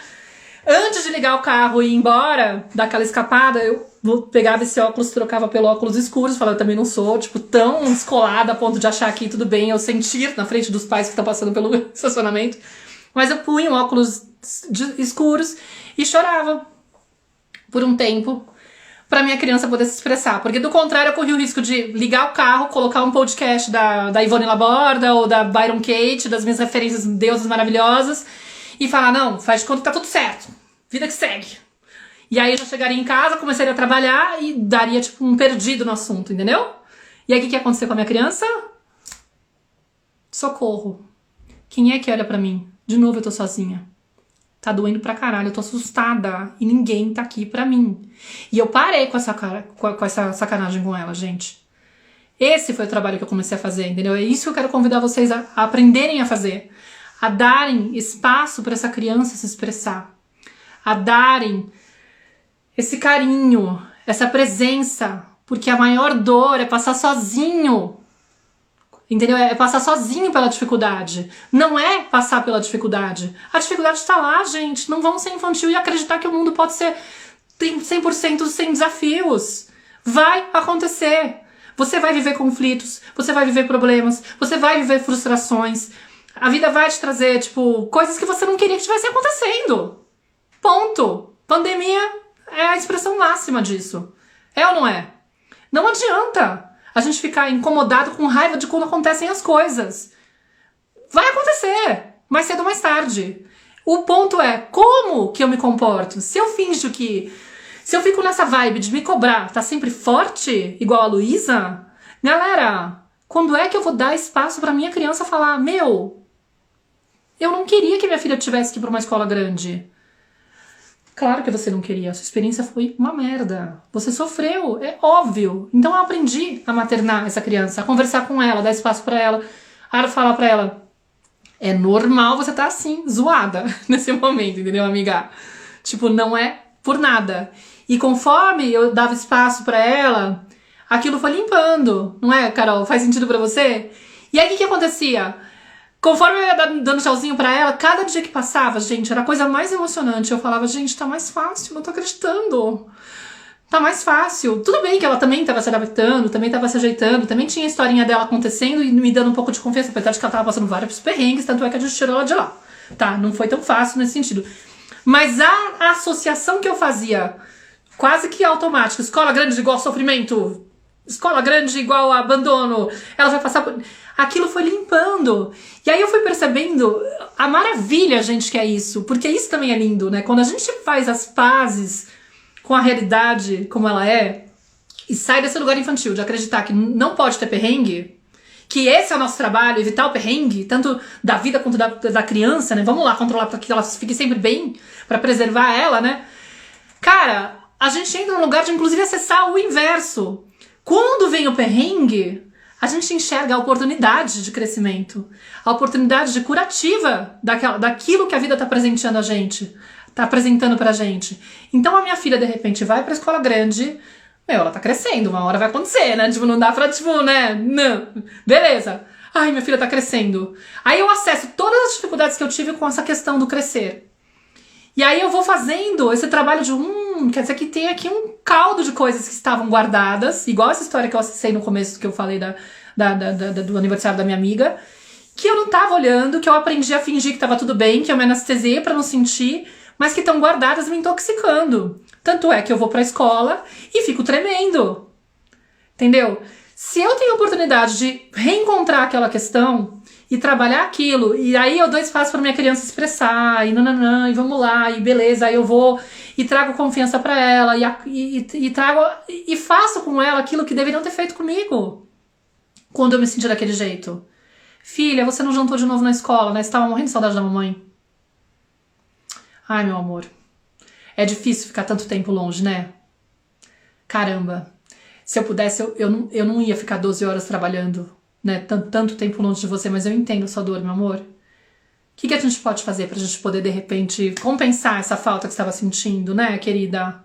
Antes de ligar o carro e ir embora, dar aquela escapada, eu pegava esse óculos, trocava pelo óculos escuros, falava, eu também não sou, tipo, tão descolada a ponto de achar que tudo bem eu sentir na frente dos pais que estão passando pelo estacionamento. Mas eu punha óculos escuros e chorava por um tempo pra minha criança poder se expressar. Porque do contrário, eu corri o risco de ligar o carro, colocar um podcast da Ivone Laborda ou da Byron Kate, das minhas referências deusas maravilhosas, e falar, não, faz de conta que tá tudo certo, vida que segue. E aí eu já chegaria em casa, começaria a trabalhar e daria tipo um perdido no assunto, entendeu? E aí o que ia acontecer com a minha criança? Socorro. Quem é que olha pra mim? De novo eu tô sozinha. Tá doendo pra caralho, eu tô assustada e ninguém tá aqui pra mim. E eu parei com essa sacanagem com ela, gente. Esse foi o trabalho que eu comecei a fazer, entendeu? É isso que eu quero convidar vocês a aprenderem a fazer. A darem espaço pra essa criança se expressar. A darem esse carinho, essa presença. Porque a maior dor é passar sozinho. Entendeu? É passar sozinho pela dificuldade. Não é passar pela dificuldade. A dificuldade está lá, gente. Não vamos ser infantil e acreditar que o mundo pode ser 100% sem desafios. Vai acontecer. Você vai viver conflitos, você vai viver problemas, você vai viver frustrações. A vida vai te trazer, tipo, coisas que você não queria que estivesse acontecendo. Ponto. Pandemia é a expressão máxima disso. É ou não é? Não adianta a gente ficar incomodado com raiva de quando acontecem as coisas. Vai acontecer, mais cedo ou mais tarde. O ponto é, como que eu me comporto? Se eu fico nessa vibe de me cobrar, tá sempre forte, igual a Luísa, galera, quando é que eu vou dar espaço pra minha criança falar, meu, eu não queria que minha filha tivesse que ir pra uma escola grande. Claro que você não queria, a sua experiência foi uma merda. Você sofreu, é óbvio. Então eu aprendi a maternar essa criança, a conversar com ela, dar espaço pra ela, a falar pra ela, é normal você tá assim, zoada nesse momento, entendeu, amiga? Tipo, não é por nada. E conforme eu dava espaço pra ela, aquilo foi limpando, não é, Carol? Faz sentido pra você? E aí o que acontecia? Conforme eu ia dando tchauzinho pra ela, cada dia que passava, gente, era a coisa mais emocionante. Eu falava, gente, tá mais fácil, não tô acreditando. Tá mais fácil. Tudo bem que ela também tava se adaptando, também tava se ajeitando, também tinha a historinha dela acontecendo e me dando um pouco de confiança, apesar de que ela tava passando vários perrengues, tanto é que a gente tirou ela de lá. Tá, não foi tão fácil nesse sentido. Mas a associação que eu fazia, quase que automática, escola grande igual sofrimento, escola grande igual abandono, ela vai passar por... Aquilo foi limpando. E aí eu fui percebendo a maravilha, gente, que é isso. Porque isso também é lindo, né? Quando a gente faz as pazes com a realidade como ela é, e sai desse lugar infantil de acreditar que não pode ter perrengue, que esse é o nosso trabalho, evitar o perrengue, tanto da vida quanto da criança, né? Vamos lá, controlar para que ela fique sempre bem, para preservar ela, né? Cara, a gente entra num lugar de, inclusive, acessar o inverso. Quando vem o perrengue, a gente enxerga a oportunidade de crescimento, a oportunidade de curativa daquilo que a vida está presenteando a gente, está apresentando pra gente. Então a minha filha, de repente, vai pra escola grande, meu, ela tá crescendo, uma hora vai acontecer, né? Tipo, não dá pra, tipo, né? Não. Beleza. Ai, minha filha tá crescendo. Aí eu acesso todas as dificuldades que eu tive com essa questão do crescer. E aí eu vou fazendo esse trabalho de, quer dizer que tem aqui um caldo de coisas que estavam guardadas, igual essa história que eu acessei no começo, que eu falei do aniversário da minha amiga, que eu não tava olhando, que eu aprendi a fingir que tava tudo bem, que eu me anestesiei pra não sentir, mas que estão guardadas me intoxicando. Tanto é que eu vou pra escola e fico tremendo. Entendeu? Se eu tenho a oportunidade de reencontrar aquela questão e trabalhar aquilo, e aí eu dou espaço para minha criança expressar, e nananã, e vamos lá, e beleza, aí eu vou e trago confiança para ela, e trago e faço com ela aquilo que deveriam ter feito comigo quando eu me senti daquele jeito. Filha, você não jantou de novo na escola, né? Você tava morrendo de saudade da mamãe. Ai, meu amor, é difícil ficar tanto tempo longe, né? Caramba, se eu pudesse, eu não ia ficar 12 horas trabalhando, né? Tanto tempo longe de você, mas eu entendo a sua dor, meu amor. O que a gente pode fazer pra gente poder, de repente, compensar essa falta que você estava sentindo, né, querida?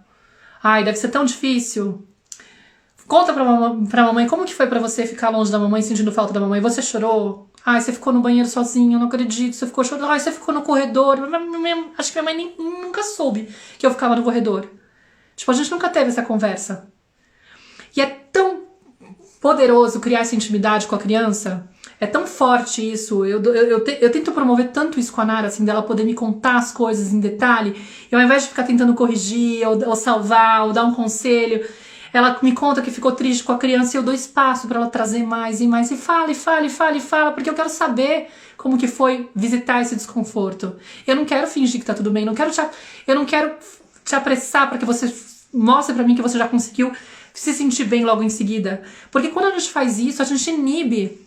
Ai, deve ser tão difícil. Conta pra mamãe como que foi pra você ficar longe da mamãe, sentindo falta da mamãe. Você chorou? Ai, você ficou no banheiro sozinho, eu não acredito. Você ficou chorando. Ai, você ficou no corredor. Acho que minha mãe nunca soube que eu ficava no corredor. Tipo, a gente nunca teve essa conversa. E é tão poderoso criar essa intimidade com a criança. É tão forte isso. Eu tento promover tanto isso com a Nara, assim, dela poder me contar as coisas em detalhe. E ao invés de ficar tentando corrigir, ou salvar, ou dar um conselho, ela me conta que ficou triste com a criança e eu dou espaço pra ela trazer mais e mais. E fala, porque eu quero saber como que foi visitar esse desconforto. Eu não quero fingir que tá tudo bem. Eu não quero te apressar pra que você mostre pra mim que você já conseguiu se sentir bem logo em seguida. Porque quando a gente faz isso, a gente inibe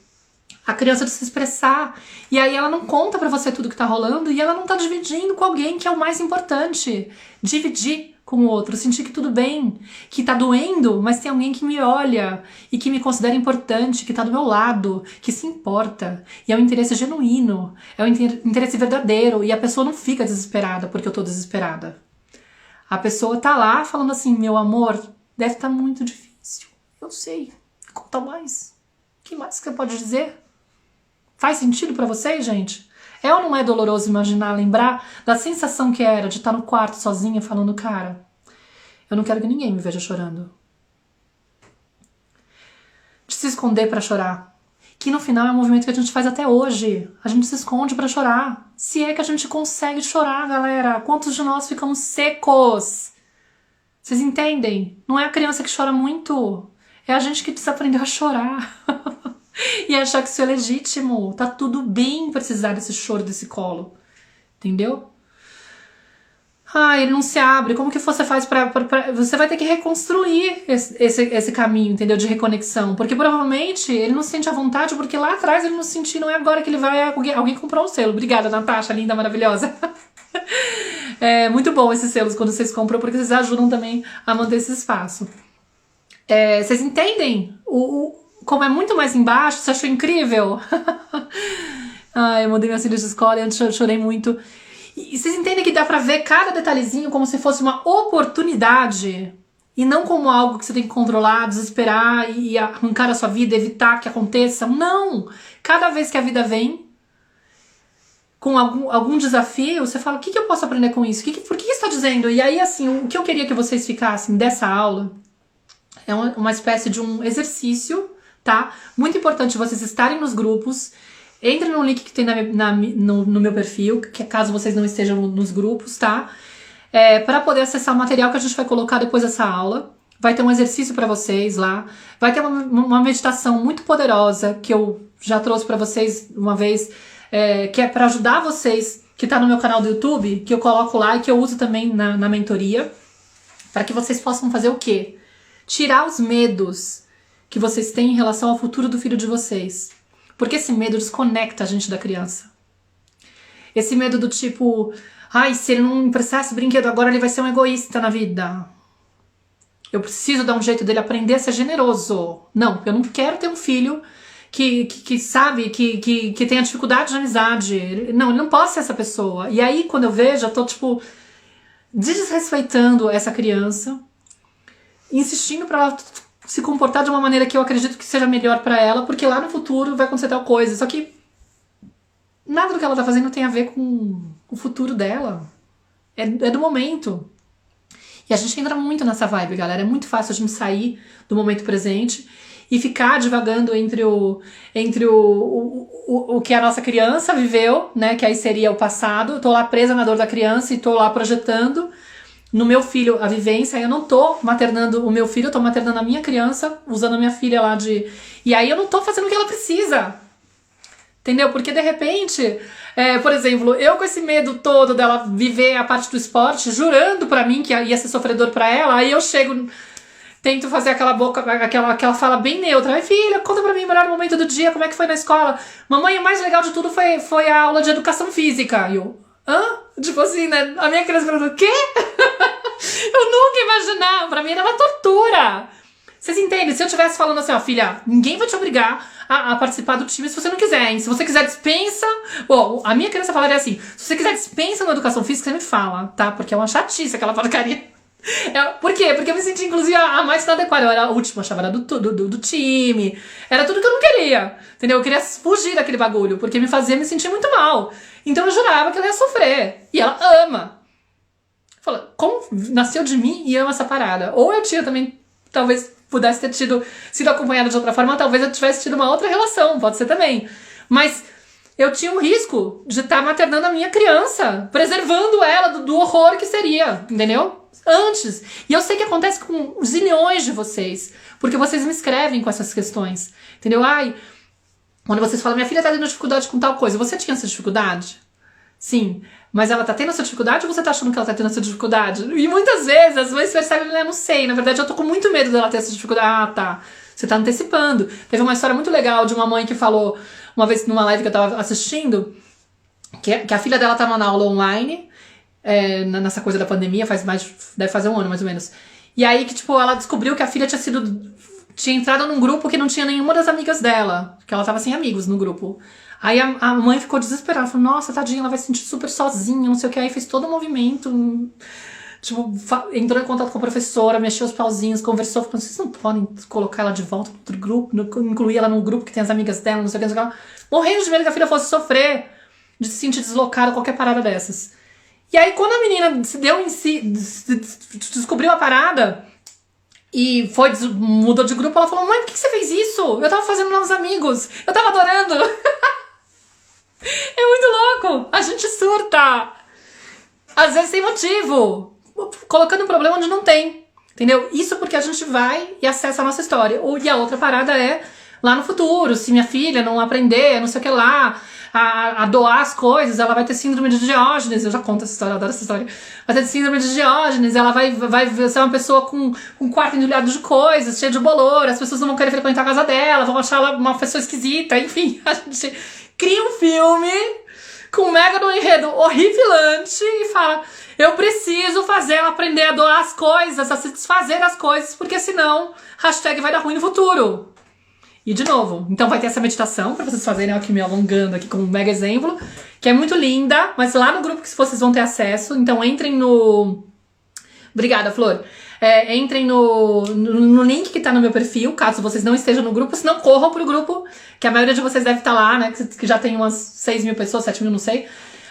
a criança de se expressar. E aí ela não conta pra você tudo que tá rolando e ela não tá dividindo com alguém, que é o mais importante. Dividir com o outro, sentir que tudo bem, que tá doendo, mas tem alguém que me olha e que me considera importante, que tá do meu lado, que se importa. E é um interesse genuíno, é um interesse verdadeiro. E a pessoa não fica desesperada porque eu tô desesperada. A pessoa tá lá falando assim, meu amor, deve estar muito difícil. Eu sei. Conta mais. O que mais que você pode dizer? Faz sentido pra vocês, gente? É ou não é doloroso imaginar, lembrar da sensação que era de estar no quarto sozinha falando, cara, eu não quero que ninguém me veja chorando. De se esconder pra chorar. Que no final é um movimento que a gente faz até hoje. A gente se esconde pra chorar. Se é que a gente consegue chorar, galera. Quantos de nós ficamos secos? Vocês entendem? Não é a criança que chora muito. É a gente que desaprendeu a chorar. E achar que isso é legítimo. Tá tudo bem precisar desse choro, desse colo. Entendeu? Ah, ele não se abre. Como que você faz pra... Você vai ter que reconstruir esse caminho, entendeu? De reconexão. Porque provavelmente ele não se sente à vontade, porque lá atrás ele não se sentiu, não é agora que ele vai... Alguém comprou um selo. Obrigada, Natasha, linda, maravilhosa. É muito bom esses selos quando vocês compram, porque vocês ajudam também a manter esse espaço. Vocês entendem? Como é muito mais embaixo, você achou incrível? Ai, eu mandei minhas filhas de escola e antes eu chorei muito. E vocês entendem que dá pra ver cada detalhezinho como se fosse uma oportunidade e não como algo que você tem que controlar, desesperar e arrancar a sua vida, evitar que aconteça. Não! Cada vez que a vida vem com algum desafio, você fala, o que eu posso aprender com isso? Por que isso está dizendo? E aí, assim, o que eu queria que vocês ficassem dessa aula é uma espécie de um exercício, tá? Muito importante vocês estarem nos grupos. Entrem no link que tem no meu perfil, que é caso vocês não estejam nos grupos, tá? Para poder acessar o material que a gente vai colocar depois dessa aula. Vai ter um exercício para vocês lá. Vai ter uma meditação muito poderosa que eu já trouxe para vocês uma vez, que é para ajudar vocês, que tá no meu canal do YouTube, que eu coloco lá e que eu uso também na mentoria, para que vocês possam fazer o quê? Tirar os medos que vocês têm em relação ao futuro do filho de vocês. Porque esse medo desconecta a gente da criança. Esse medo do tipo, ai, se ele não emprestar esse brinquedo agora, ele vai ser um egoísta na vida. Eu preciso dar um jeito dele aprender a ser generoso. Não, eu não quero ter um filho que sabe, que tenha dificuldade de amizade. Não, ele não pode ser essa pessoa. E aí, quando eu vejo, eu tô, tipo, desrespeitando essa criança, insistindo pra ela se comportar de uma maneira que eu acredito que seja melhor pra ela, porque lá no futuro vai acontecer tal coisa. Só que nada do que ela tá fazendo tem a ver com o futuro dela. É do momento. E a gente entra muito nessa vibe, galera. É muito fácil a gente sair do momento presente e ficar divagando entre o que a nossa criança viveu, né? Que aí seria o passado. Eu tô lá presa na dor da criança e tô lá projetando no meu filho a vivência, eu não tô maternando o meu filho, eu tô maternando a minha criança, usando a minha filha lá de... E aí eu não tô fazendo o que ela precisa. Entendeu? Porque de repente, por exemplo, eu com esse medo todo dela viver a parte do esporte, jurando pra mim que ia ser sofredor pra ela, aí eu chego, tento fazer aquela fala bem neutra. Ai, filha, conta pra mim o melhor momento do dia, como é que foi na escola? Mamãe, o mais legal de tudo foi a aula de educação física. E eu, hã? Tipo assim, né? A minha criança perguntou, o quê? Eu nunca ia imaginar. Pra mim era uma tortura. Vocês entendem? Se eu estivesse falando assim, ó, filha, ninguém vai te obrigar a participar do time se você não quiser, hein? Se você quiser, dispensa. Bom, a minha criança falaria assim, se você quiser, dispensa na educação física, você me fala, tá? Porque é uma chatice aquela porcaria. Por quê? Porque eu me senti, inclusive, a mais inadequada. Eu era a última, achava era do time. Era tudo que eu não queria. Entendeu? Eu queria fugir daquele bagulho, porque me fazia me sentir muito mal. Então eu jurava que ela ia sofrer. E ela ama. Fala, como nasceu de mim e ama essa parada? Ou eu tinha também, talvez pudesse ter sido acompanhada de outra forma, talvez eu tivesse tido uma outra relação, pode ser também. Mas eu tinha um risco de estar maternando a minha criança, preservando ela do horror que seria, entendeu? Antes. E eu sei que acontece com zilhões de vocês, porque vocês me escrevem com essas questões, entendeu? Ai, quando vocês falam, minha filha tá tendo dificuldade com tal coisa, você tinha essa dificuldade? Sim, mas ela tá tendo essa dificuldade ou você tá achando que ela tá tendo essa dificuldade? E muitas vezes as mães percebem, eu não sei, na verdade eu tô com muito medo dela ter essa dificuldade. Ah, tá, você tá antecipando. Teve uma história muito legal de uma mãe que falou, uma vez numa live que eu tava assistindo, que a filha dela tava na aula online, nessa coisa da pandemia, deve fazer um ano mais ou menos. E aí que, tipo, ela descobriu que a filha tinha entrado num grupo que não tinha nenhuma das amigas dela, que ela tava sem amigos no grupo. Aí a mãe ficou desesperada, falou, nossa, tadinha, ela vai se sentir super sozinha, não sei o que. Aí fez todo um movimento, tipo, entrou em contato com a professora, mexeu os pauzinhos, conversou, falou, vocês não podem colocar ela de volta para outro grupo, incluir ela num grupo que tem as amigas dela, não sei o que, não sei o que. Morrendo de medo que a filha fosse sofrer, de se sentir deslocada, qualquer parada dessas. E aí quando a menina descobriu a parada e mudou de grupo, ela falou, mãe, por que você fez isso? Eu tava fazendo novos amigos, eu tava adorando. É muito louco, a gente surta, às vezes sem motivo, colocando um problema onde não tem, entendeu? Isso porque a gente vai e acessa a nossa história. E a outra parada é lá no futuro, se minha filha não aprender, não sei o que lá, a doar as coisas, ela vai ter síndrome de Diógenes. Eu já conto essa história, eu adoro essa história. Vai ter síndrome de Diógenes, ela vai ser uma pessoa com um quarto entulhado de coisas, cheia de bolor, as pessoas não vão querer frequentar a casa dela, vão achar ela uma pessoa esquisita, enfim, a gente cria um filme com um mega do enredo horripilante e fala, eu preciso fazer ela aprender a doar as coisas, a se desfazer das coisas, porque senão hashtag vai dar ruim no futuro. E de novo, então vai ter essa meditação pra vocês fazerem, aqui me alongando aqui com um mega exemplo, que é muito linda, mas lá no grupo que vocês vão ter acesso, então entrem no... Obrigada, Flor. Entrem no link que tá no meu perfil, caso vocês não estejam no grupo, se não corram pro grupo, que a maioria de vocês deve estar lá, né, que já tem umas 6 mil pessoas, 7 mil, não sei,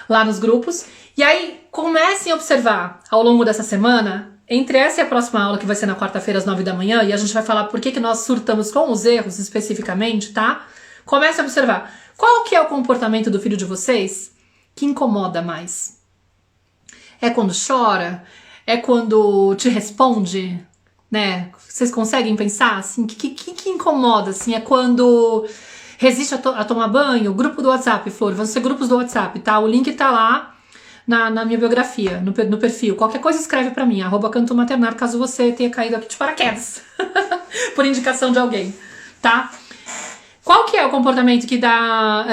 lá nos grupos. E aí, comecem a observar ao longo dessa semana, entre essa e a próxima aula, que vai ser na quarta-feira às 9 da manhã, e a gente vai falar por que nós surtamos com os erros especificamente, tá? Comecem a observar qual que é o comportamento do filho de vocês que incomoda mais. É quando chora? É quando te responde? Né? Vocês conseguem pensar assim? Que incomoda? Assim? É quando resiste a tomar banho? Grupo do WhatsApp, Flor, vão ser grupos do WhatsApp, tá? O link tá lá na minha biografia, no perfil. Qualquer coisa escreve pra mim, @cantomaternar, caso você tenha caído aqui de paraquedas. Por indicação de alguém, tá? Qual que é o comportamento que dá...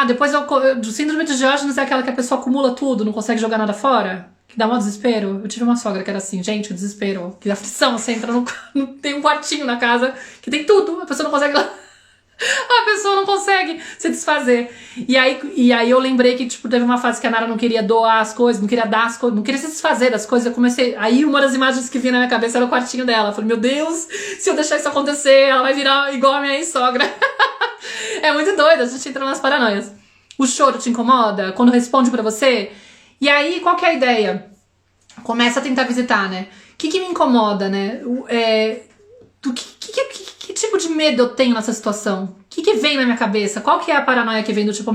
depois do síndrome de Diógenes é aquela que a pessoa acumula tudo, não consegue jogar nada fora? Que dá um desespero. Eu tive uma sogra que era assim, gente, o desespero. Que aflição, você entra tem um quartinho na casa que tem tudo, a pessoa não consegue... A pessoa não consegue se desfazer. E aí eu lembrei que, tipo, teve uma fase que a Nara não queria doar as coisas, não queria dar as coisas, não queria se desfazer das coisas. Eu comecei... Aí uma das imagens que vinha na minha cabeça era o quartinho dela. Eu falei, meu Deus, se eu deixar isso acontecer, ela vai virar igual a minha ex-sogra. É muito doido, a gente entra nas paranoias. O choro te incomoda? Quando responde pra você? E aí, qual que é a ideia? Começa a tentar visitar, né? O que me incomoda, né? Que tipo de medo eu tenho nessa situação? O que vem na minha cabeça? Qual que é a paranoia que vem do tipo,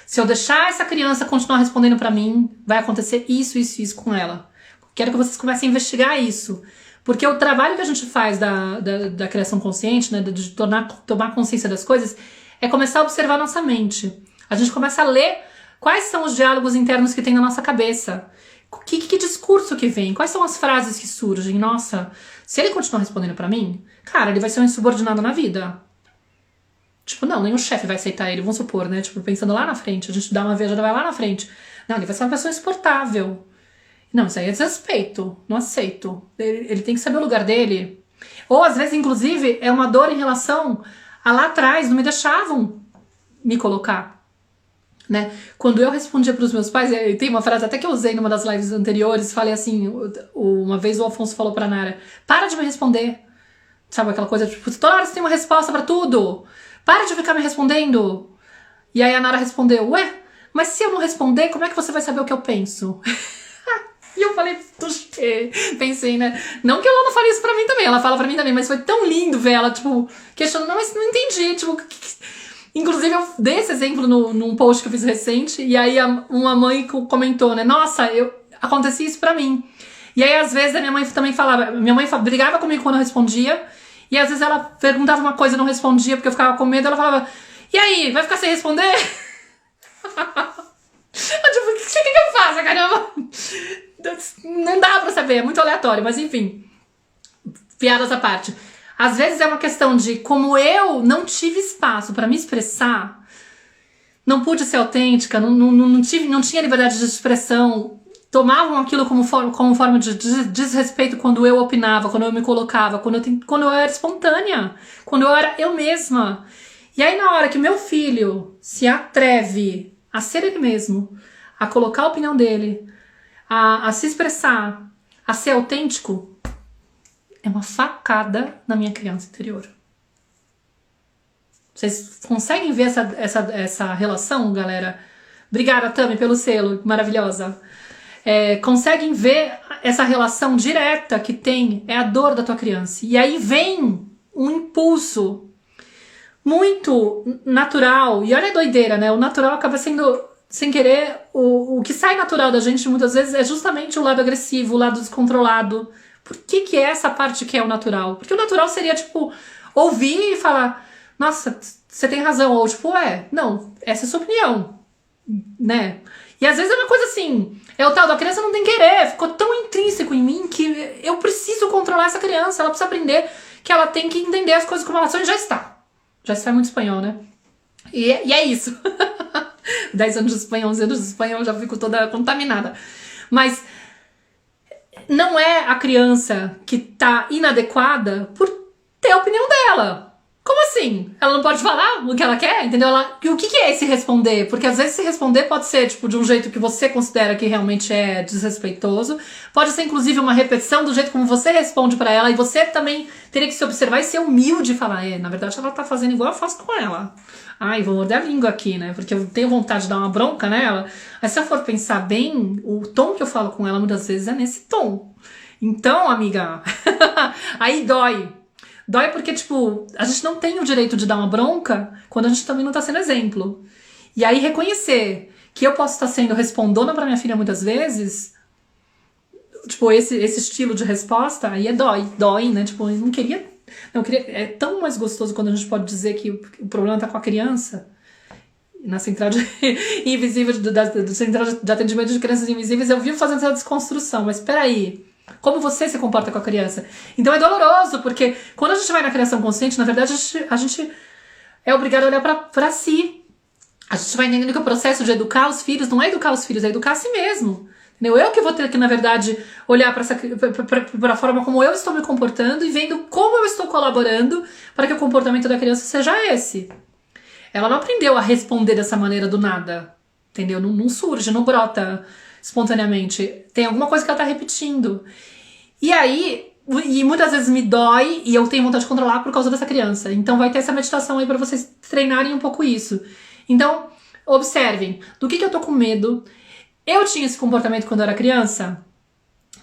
se eu deixar essa criança continuar respondendo pra mim, vai acontecer isso com ela. Quero que vocês comecem a investigar isso. Porque o trabalho que a gente faz da criação consciente, né, de tomar consciência das coisas, é começar a observar a nossa mente. A gente começa a ler quais são os diálogos internos que tem na nossa cabeça. Que discurso que vem? Quais são as frases que surgem? Nossa, se ele continuar respondendo pra mim, cara, ele vai ser um insubordinado na vida. Tipo, não, nem o chefe vai aceitar ele, vamos supor, né? Tipo, pensando lá na frente, a gente dá uma viajada, vai lá na frente. Não, ele vai ser uma pessoa insuportável. Não, isso aí é desrespeito, não aceito. Ele tem que saber o lugar dele. Ou, às vezes, inclusive, é uma dor em relação a lá atrás, não me deixavam me colocar. Né? Quando eu respondia para os meus pais, tem uma frase até que eu usei numa das lives anteriores, falei assim, uma vez o Afonso falou pra Nara, para de me responder. Sabe aquela coisa, tipo, toda hora você tem uma resposta pra tudo. Para de ficar me respondendo. E aí a Nara respondeu, ué, mas se eu não responder, como é que você vai saber o que eu penso? E eu falei, tuxê. Pensei, né? Não que ela não fale isso pra mim também, ela fala pra mim também, mas foi tão lindo ver ela, tipo, questionando, não, mas não entendi, tipo... Inclusive, eu dei esse exemplo num post que eu fiz recente, e aí uma mãe comentou, né? Nossa, acontecia isso pra mim. E aí, às vezes, a minha mãe também falava... Minha mãe brigava comigo quando eu respondia, e às vezes ela perguntava uma coisa e não respondia, porque eu ficava com medo, ela falava, e aí, vai ficar sem responder? Tipo, o que eu faço, caramba? Não dá pra saber, é muito aleatório, mas enfim. Piadas à parte. Às vezes é uma questão de como eu não tive espaço pra me expressar, não pude ser autêntica, não tinha liberdade de expressão, tomavam aquilo como forma de desrespeito quando eu opinava, quando eu me colocava, quando eu era espontânea, quando eu era eu mesma. E aí na hora que meu filho se atreve a ser ele mesmo, a colocar a opinião dele, a se expressar, a ser autêntico, é uma facada na minha criança interior. Vocês conseguem ver essa relação, galera? Obrigada, Tami, pelo selo, maravilhosa. Conseguem ver essa relação direta que tem, é a dor da tua criança. E aí vem um impulso muito natural. E olha a doideira, né? O natural acaba sendo, sem querer, o que sai natural da gente muitas vezes é justamente o lado agressivo, o lado descontrolado. Por que é essa parte que é o natural? Porque o natural seria, tipo, ouvir e falar, nossa, você tem razão. Ou, tipo, não, essa é a sua opinião, né? E às vezes é uma coisa assim, é o tal da criança não tem querer, ficou tão intrínseco em mim que eu preciso controlar essa criança, ela precisa aprender que ela tem que entender as coisas como elas são e já está. Já se faz muito espanhol, né? E é isso. 10 anos de espanhol, 11 anos de espanhol, já fico toda contaminada. Mas... não é a criança que tá inadequada por ter a opinião dela. Como assim? Ela não pode falar o que ela quer? Entendeu? O que é esse responder? Porque às vezes esse responder pode ser tipo, de um jeito que você considera que realmente é desrespeitoso. Pode ser inclusive uma repetição do jeito como você responde pra ela. E você também teria que se observar e ser humilde e falar, na verdade ela tá fazendo igual eu faço com ela. Ai, vou morder a língua aqui, né? Porque eu tenho vontade de dar uma bronca nela. Mas se eu for pensar bem, o tom que eu falo com ela muitas vezes é nesse tom. Então, amiga, aí dói. Dói porque, tipo, a gente não tem o direito de dar uma bronca quando a gente também não tá sendo exemplo. E aí reconhecer que eu posso estar sendo respondona pra minha filha muitas vezes, tipo, esse estilo de resposta, aí dói, né? Tipo, eu não queria... é tão mais gostoso quando a gente pode dizer que o problema tá com a criança. Na central de invisível, do central de atendimento de crianças invisíveis, eu vivo fazendo essa desconstrução, mas peraí, como você se comporta com a criança? Então é doloroso, porque quando a gente vai na criação consciente, na verdade a gente é obrigado a olhar pra si. A gente vai entendendo que o processo de educar os filhos não é educar os filhos, é educar a si mesmo. Entendeu? Eu que vou ter que, na verdade, olhar para a forma como eu estou me comportando e vendo como eu estou colaborando para que o comportamento da criança seja esse. Ela não aprendeu a responder dessa maneira do nada, entendeu? Não surge, não brota espontaneamente. Tem alguma coisa que ela tá repetindo. E aí, muitas vezes me dói e eu tenho vontade de controlar por causa dessa criança. Então vai ter essa meditação aí para vocês treinarem um pouco isso. Então, observem, do que eu tô com medo. Eu tinha esse comportamento quando eu era criança,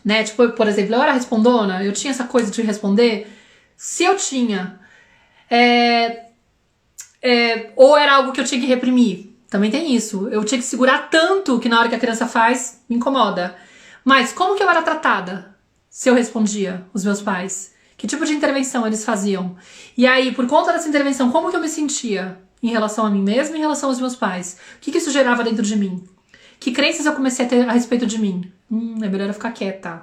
né? Tipo, por exemplo, eu era respondona, eu tinha essa coisa de responder. Se eu tinha... ou era algo que eu tinha que reprimir. Também tem isso. Eu tinha que segurar tanto que na hora que a criança faz, me incomoda. Mas como que eu era tratada se eu respondia os meus pais? Que tipo de intervenção eles faziam? E aí, por conta dessa intervenção, como que eu me sentia em relação a mim mesma e em relação aos meus pais? O que isso gerava dentro de mim? Que crenças eu comecei a ter a respeito de mim? É melhor eu ficar quieta.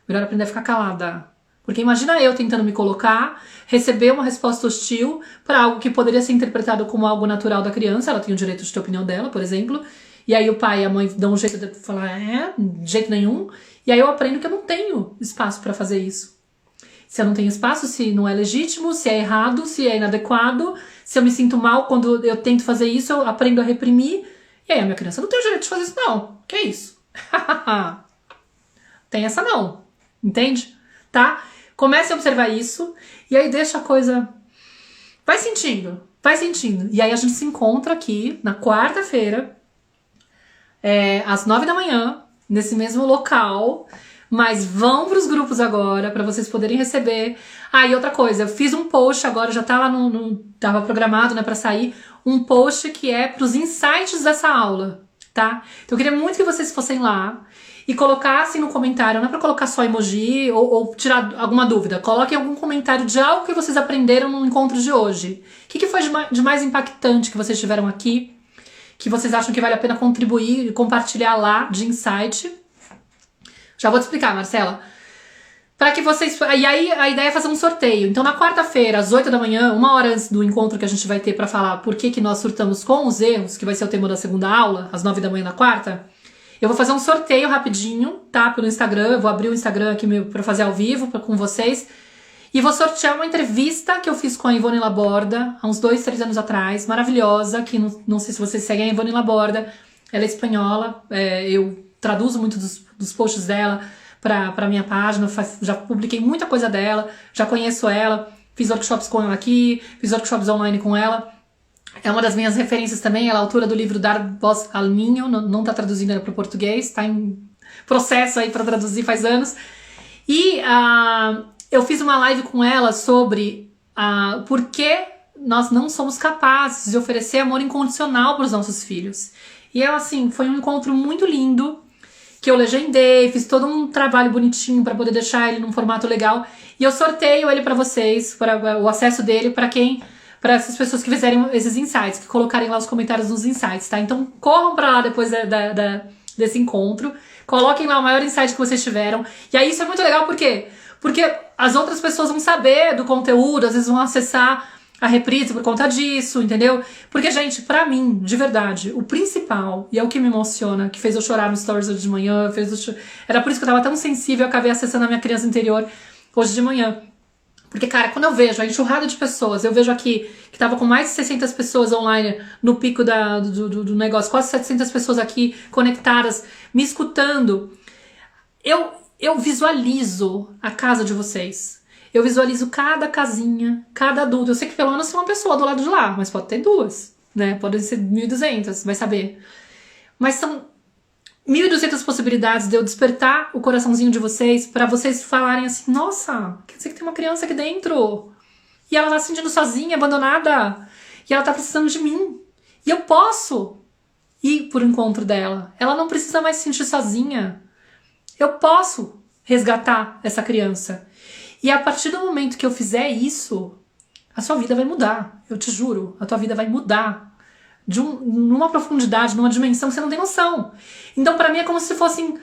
Melhor aprender a ficar calada. Porque imagina eu tentando me colocar, receber uma resposta hostil para algo que poderia ser interpretado como algo natural da criança. Ela tem o direito de ter a opinião dela, por exemplo. E aí o pai e a mãe dão um jeito de falar, de jeito nenhum. E aí eu aprendo que eu não tenho espaço para fazer isso. Se eu não tenho espaço, se não é legítimo, se é errado, se é inadequado, se eu me sinto mal quando eu tento fazer isso, eu aprendo a reprimir. E aí a minha criança não tem o direito de fazer isso, não. Que isso? Tem essa não. Entende? Tá? Comece a observar isso. E aí deixa a coisa... Vai sentindo. Vai sentindo. E aí a gente se encontra aqui na quarta-feira, às 9 da manhã, nesse mesmo local. Mas vão pros grupos agora, pra vocês poderem receber. Ah, e outra coisa, eu fiz um post agora, já tá lá tava programado, né, pra sair, um post que é pros insights dessa aula, tá? Então eu queria muito que vocês fossem lá e colocassem no comentário, não é pra colocar só emoji ou tirar alguma dúvida, coloquem algum comentário de algo que vocês aprenderam no encontro de hoje. O que foi de mais impactante que vocês tiveram aqui, que vocês acham que vale a pena contribuir e compartilhar lá de insight? Já vou te explicar, Marcela. Para que vocês... E aí a ideia é fazer um sorteio. Então na quarta-feira, às 8 da manhã, 1 hora antes do encontro que a gente vai ter para falar por que nós surtamos com os erros, que vai ser o tema da segunda aula, às 9 da manhã na quarta, eu vou fazer um sorteio rapidinho, tá? Pelo Instagram. Eu vou abrir o Instagram aqui para fazer ao vivo com vocês. E vou sortear uma entrevista que eu fiz com a Ivone Laborda há uns 2, 3 anos atrás. Maravilhosa, que não sei se vocês seguem a Ivone Laborda. Ela é espanhola. Eu traduzo muito dos posts dela pra minha página, já publiquei muita coisa dela, já conheço ela, fiz workshops com ela aqui, fiz workshops online com ela. É uma das minhas referências também, ela é autora do livro Dar Voz al Niño, não tá traduzindo ela para o português, tá em processo aí para traduzir faz anos. E eu fiz uma live com ela sobre por que nós não somos capazes de oferecer amor incondicional para os nossos filhos. E assim, foi um encontro muito lindo, que eu legendei, fiz todo um trabalho bonitinho para poder deixar ele num formato legal. E eu sorteio ele para vocês, para o acesso dele para essas pessoas que fizerem esses insights, que colocarem lá os comentários nos insights, tá? Então corram para lá depois desse encontro, coloquem lá o maior insight que vocês tiveram. E aí isso é muito legal, por quê? Porque as outras pessoas vão saber do conteúdo, às vezes vão acessar a reprise por conta disso, entendeu? Porque, gente, pra mim, de verdade, o principal, e é o que me emociona, que fez eu chorar no stories hoje de manhã, era por isso que eu tava tão sensível, eu acabei acessando a minha criança interior hoje de manhã. Porque, cara, quando eu vejo a enxurrada de pessoas, eu vejo aqui que tava com mais de 600 pessoas online no pico do negócio, quase 700 pessoas aqui conectadas, me escutando, eu visualizo a casa de vocês. Eu visualizo cada casinha, cada adulto. Eu sei que pelo menos tem uma pessoa do lado de lá, mas pode ter 2, né? Podem ser 1.200, vai saber. Mas são 1.200 possibilidades de eu despertar o coraçãozinho de vocês pra vocês falarem assim, nossa, quer dizer que tem uma criança aqui dentro. E ela tá se sentindo sozinha, abandonada. E ela tá precisando de mim. E eu posso ir pro encontro dela. Ela não precisa mais se sentir sozinha. Eu posso resgatar essa criança. E a partir do momento que eu fizer isso, a sua vida vai mudar. Eu te juro, a tua vida vai mudar. Numa profundidade, numa dimensão que você não tem noção. Então, pra mim, é como se fossem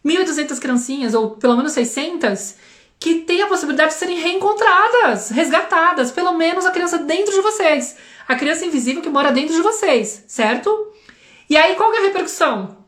1.200 criancinhas, ou pelo menos 600, que têm a possibilidade de serem reencontradas, resgatadas. Pelo menos a criança dentro de vocês. A criança invisível que mora dentro de vocês, certo? E aí, qual que é a repercussão?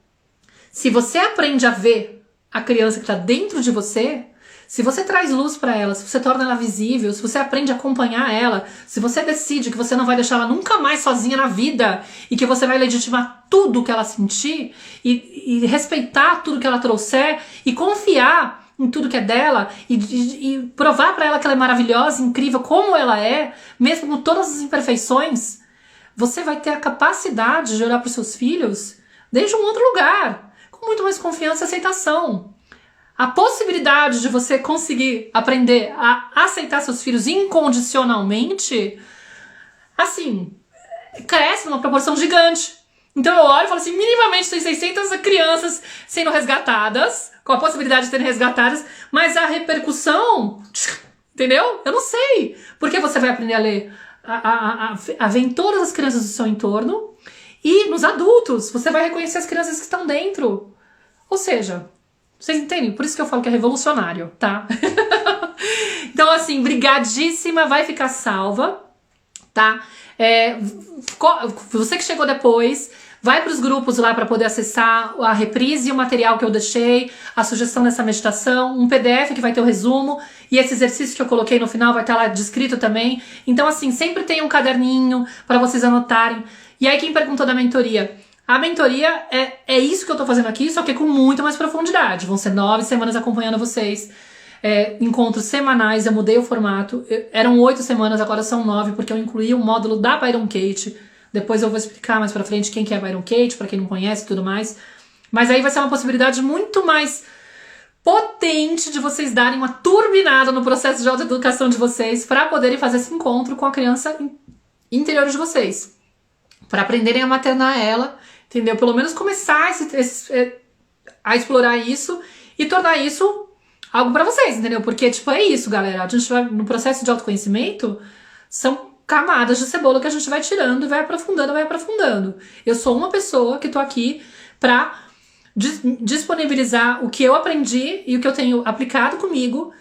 Se você aprende a ver a criança que está dentro de você, se você traz luz para ela, se você torna ela visível, se você aprende a acompanhar ela, se você decide que você não vai deixar ela nunca mais sozinha na vida e que você vai legitimar tudo que ela sentir e respeitar tudo que ela trouxer e confiar em tudo que é dela e provar para ela que ela é maravilhosa, incrível, como ela é, mesmo com todas as imperfeições, você vai ter a capacidade de olhar para os seus filhos desde um outro lugar, com muito mais confiança e aceitação. A possibilidade de você conseguir aprender a aceitar seus filhos incondicionalmente, assim, cresce numa proporção gigante. Então eu olho e falo assim, minimamente tem 600 crianças sendo resgatadas com a possibilidade de serem resgatadas, mas a repercussão, entendeu? Eu não sei. Porque você vai aprender a ler, a ver em todas as crianças do seu entorno e nos adultos. Você vai reconhecer as crianças que estão dentro. Ou seja, vocês entendem? Por isso que eu falo que é revolucionário, tá? Então, assim, brigadíssima, vai ficar salva, tá? Você que chegou depois, vai para os grupos lá para poder acessar a reprise e o material que eu deixei, a sugestão dessa meditação, um PDF que vai ter o resumo e esse exercício que eu coloquei no final vai estar lá descrito também. Então, assim, sempre tem um caderninho para vocês anotarem. E aí, quem perguntou da mentoria? A mentoria é isso que eu tô fazendo aqui, só que com muito mais profundidade. Vão ser 9 semanas acompanhando vocês. Encontros semanais, eu mudei o formato. Eram 8 semanas, agora são 9, porque eu incluí o módulo da Byron Katie. Depois eu vou explicar mais pra frente quem que é a Byron Katie, pra quem não conhece e tudo mais. Mas aí vai ser uma possibilidade muito mais potente de vocês darem uma turbinada no processo de autoeducação de vocês para poderem fazer esse encontro com a criança interior de vocês. Para aprenderem a maternar ela, entendeu? Pelo menos começar a explorar isso e tornar isso algo pra vocês, entendeu? Porque, tipo, é isso, galera. A gente vai, no processo de autoconhecimento, são camadas de cebola que a gente vai tirando e vai aprofundando, vai aprofundando. Eu sou uma pessoa que tô aqui pra disponibilizar o que eu aprendi e o que eu tenho aplicado comigo,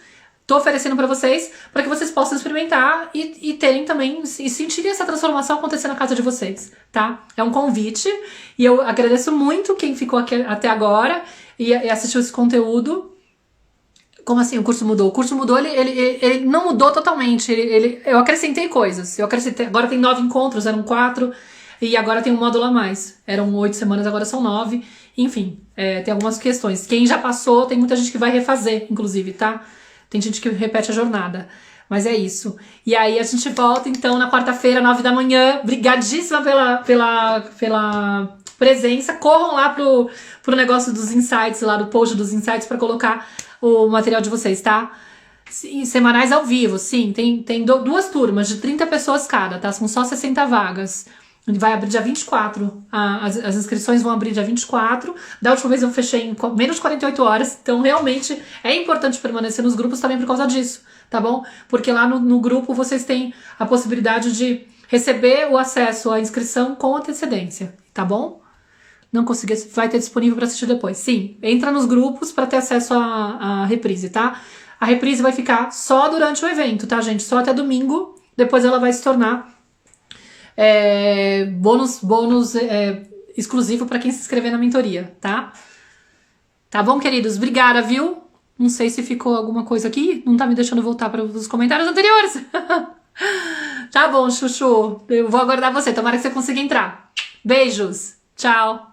tô oferecendo pra vocês, para que vocês possam experimentar e terem também, e sentirem essa transformação acontecer na casa de vocês, tá? É um convite, e eu agradeço muito quem ficou aqui até agora e assistiu esse conteúdo. Como assim o curso mudou? O curso mudou, ele não mudou totalmente, eu acrescentei coisas, agora tem 9 encontros, eram 4, e agora tem um módulo a mais. Eram 8 semanas, agora são 9, enfim, tem algumas questões. Quem já passou, tem muita gente que vai refazer, inclusive, tá? Tem gente que repete a jornada, mas é isso. E aí a gente volta, então, na quarta-feira, 9 da manhã, brigadíssima pela presença, corram lá pro negócio dos insights, lá do post dos insights, pra colocar o material de vocês, tá? Semanais ao vivo, sim, tem 2 turmas de 30 pessoas cada, tá? São só 60 vagas. Vai abrir dia 24, as inscrições vão abrir dia 24, da última vez eu fechei em menos de 48 horas, então realmente é importante permanecer nos grupos também por causa disso, tá bom? Porque lá no grupo vocês têm a possibilidade de receber o acesso à inscrição com antecedência, tá bom? Não consegui, vai ter disponível para assistir depois. Sim, entra nos grupos para ter acesso à reprise, tá? A reprise vai ficar só durante o evento, tá, gente? Só até domingo, depois ela vai se tornar bônus exclusivo para quem se inscrever na mentoria, tá? Tá bom, queridos? Obrigada, viu? Não sei se ficou alguma coisa aqui, não tá me deixando voltar para os comentários anteriores. Tá bom, Chuchu, eu vou aguardar você, tomara que você consiga entrar. Beijos, tchau!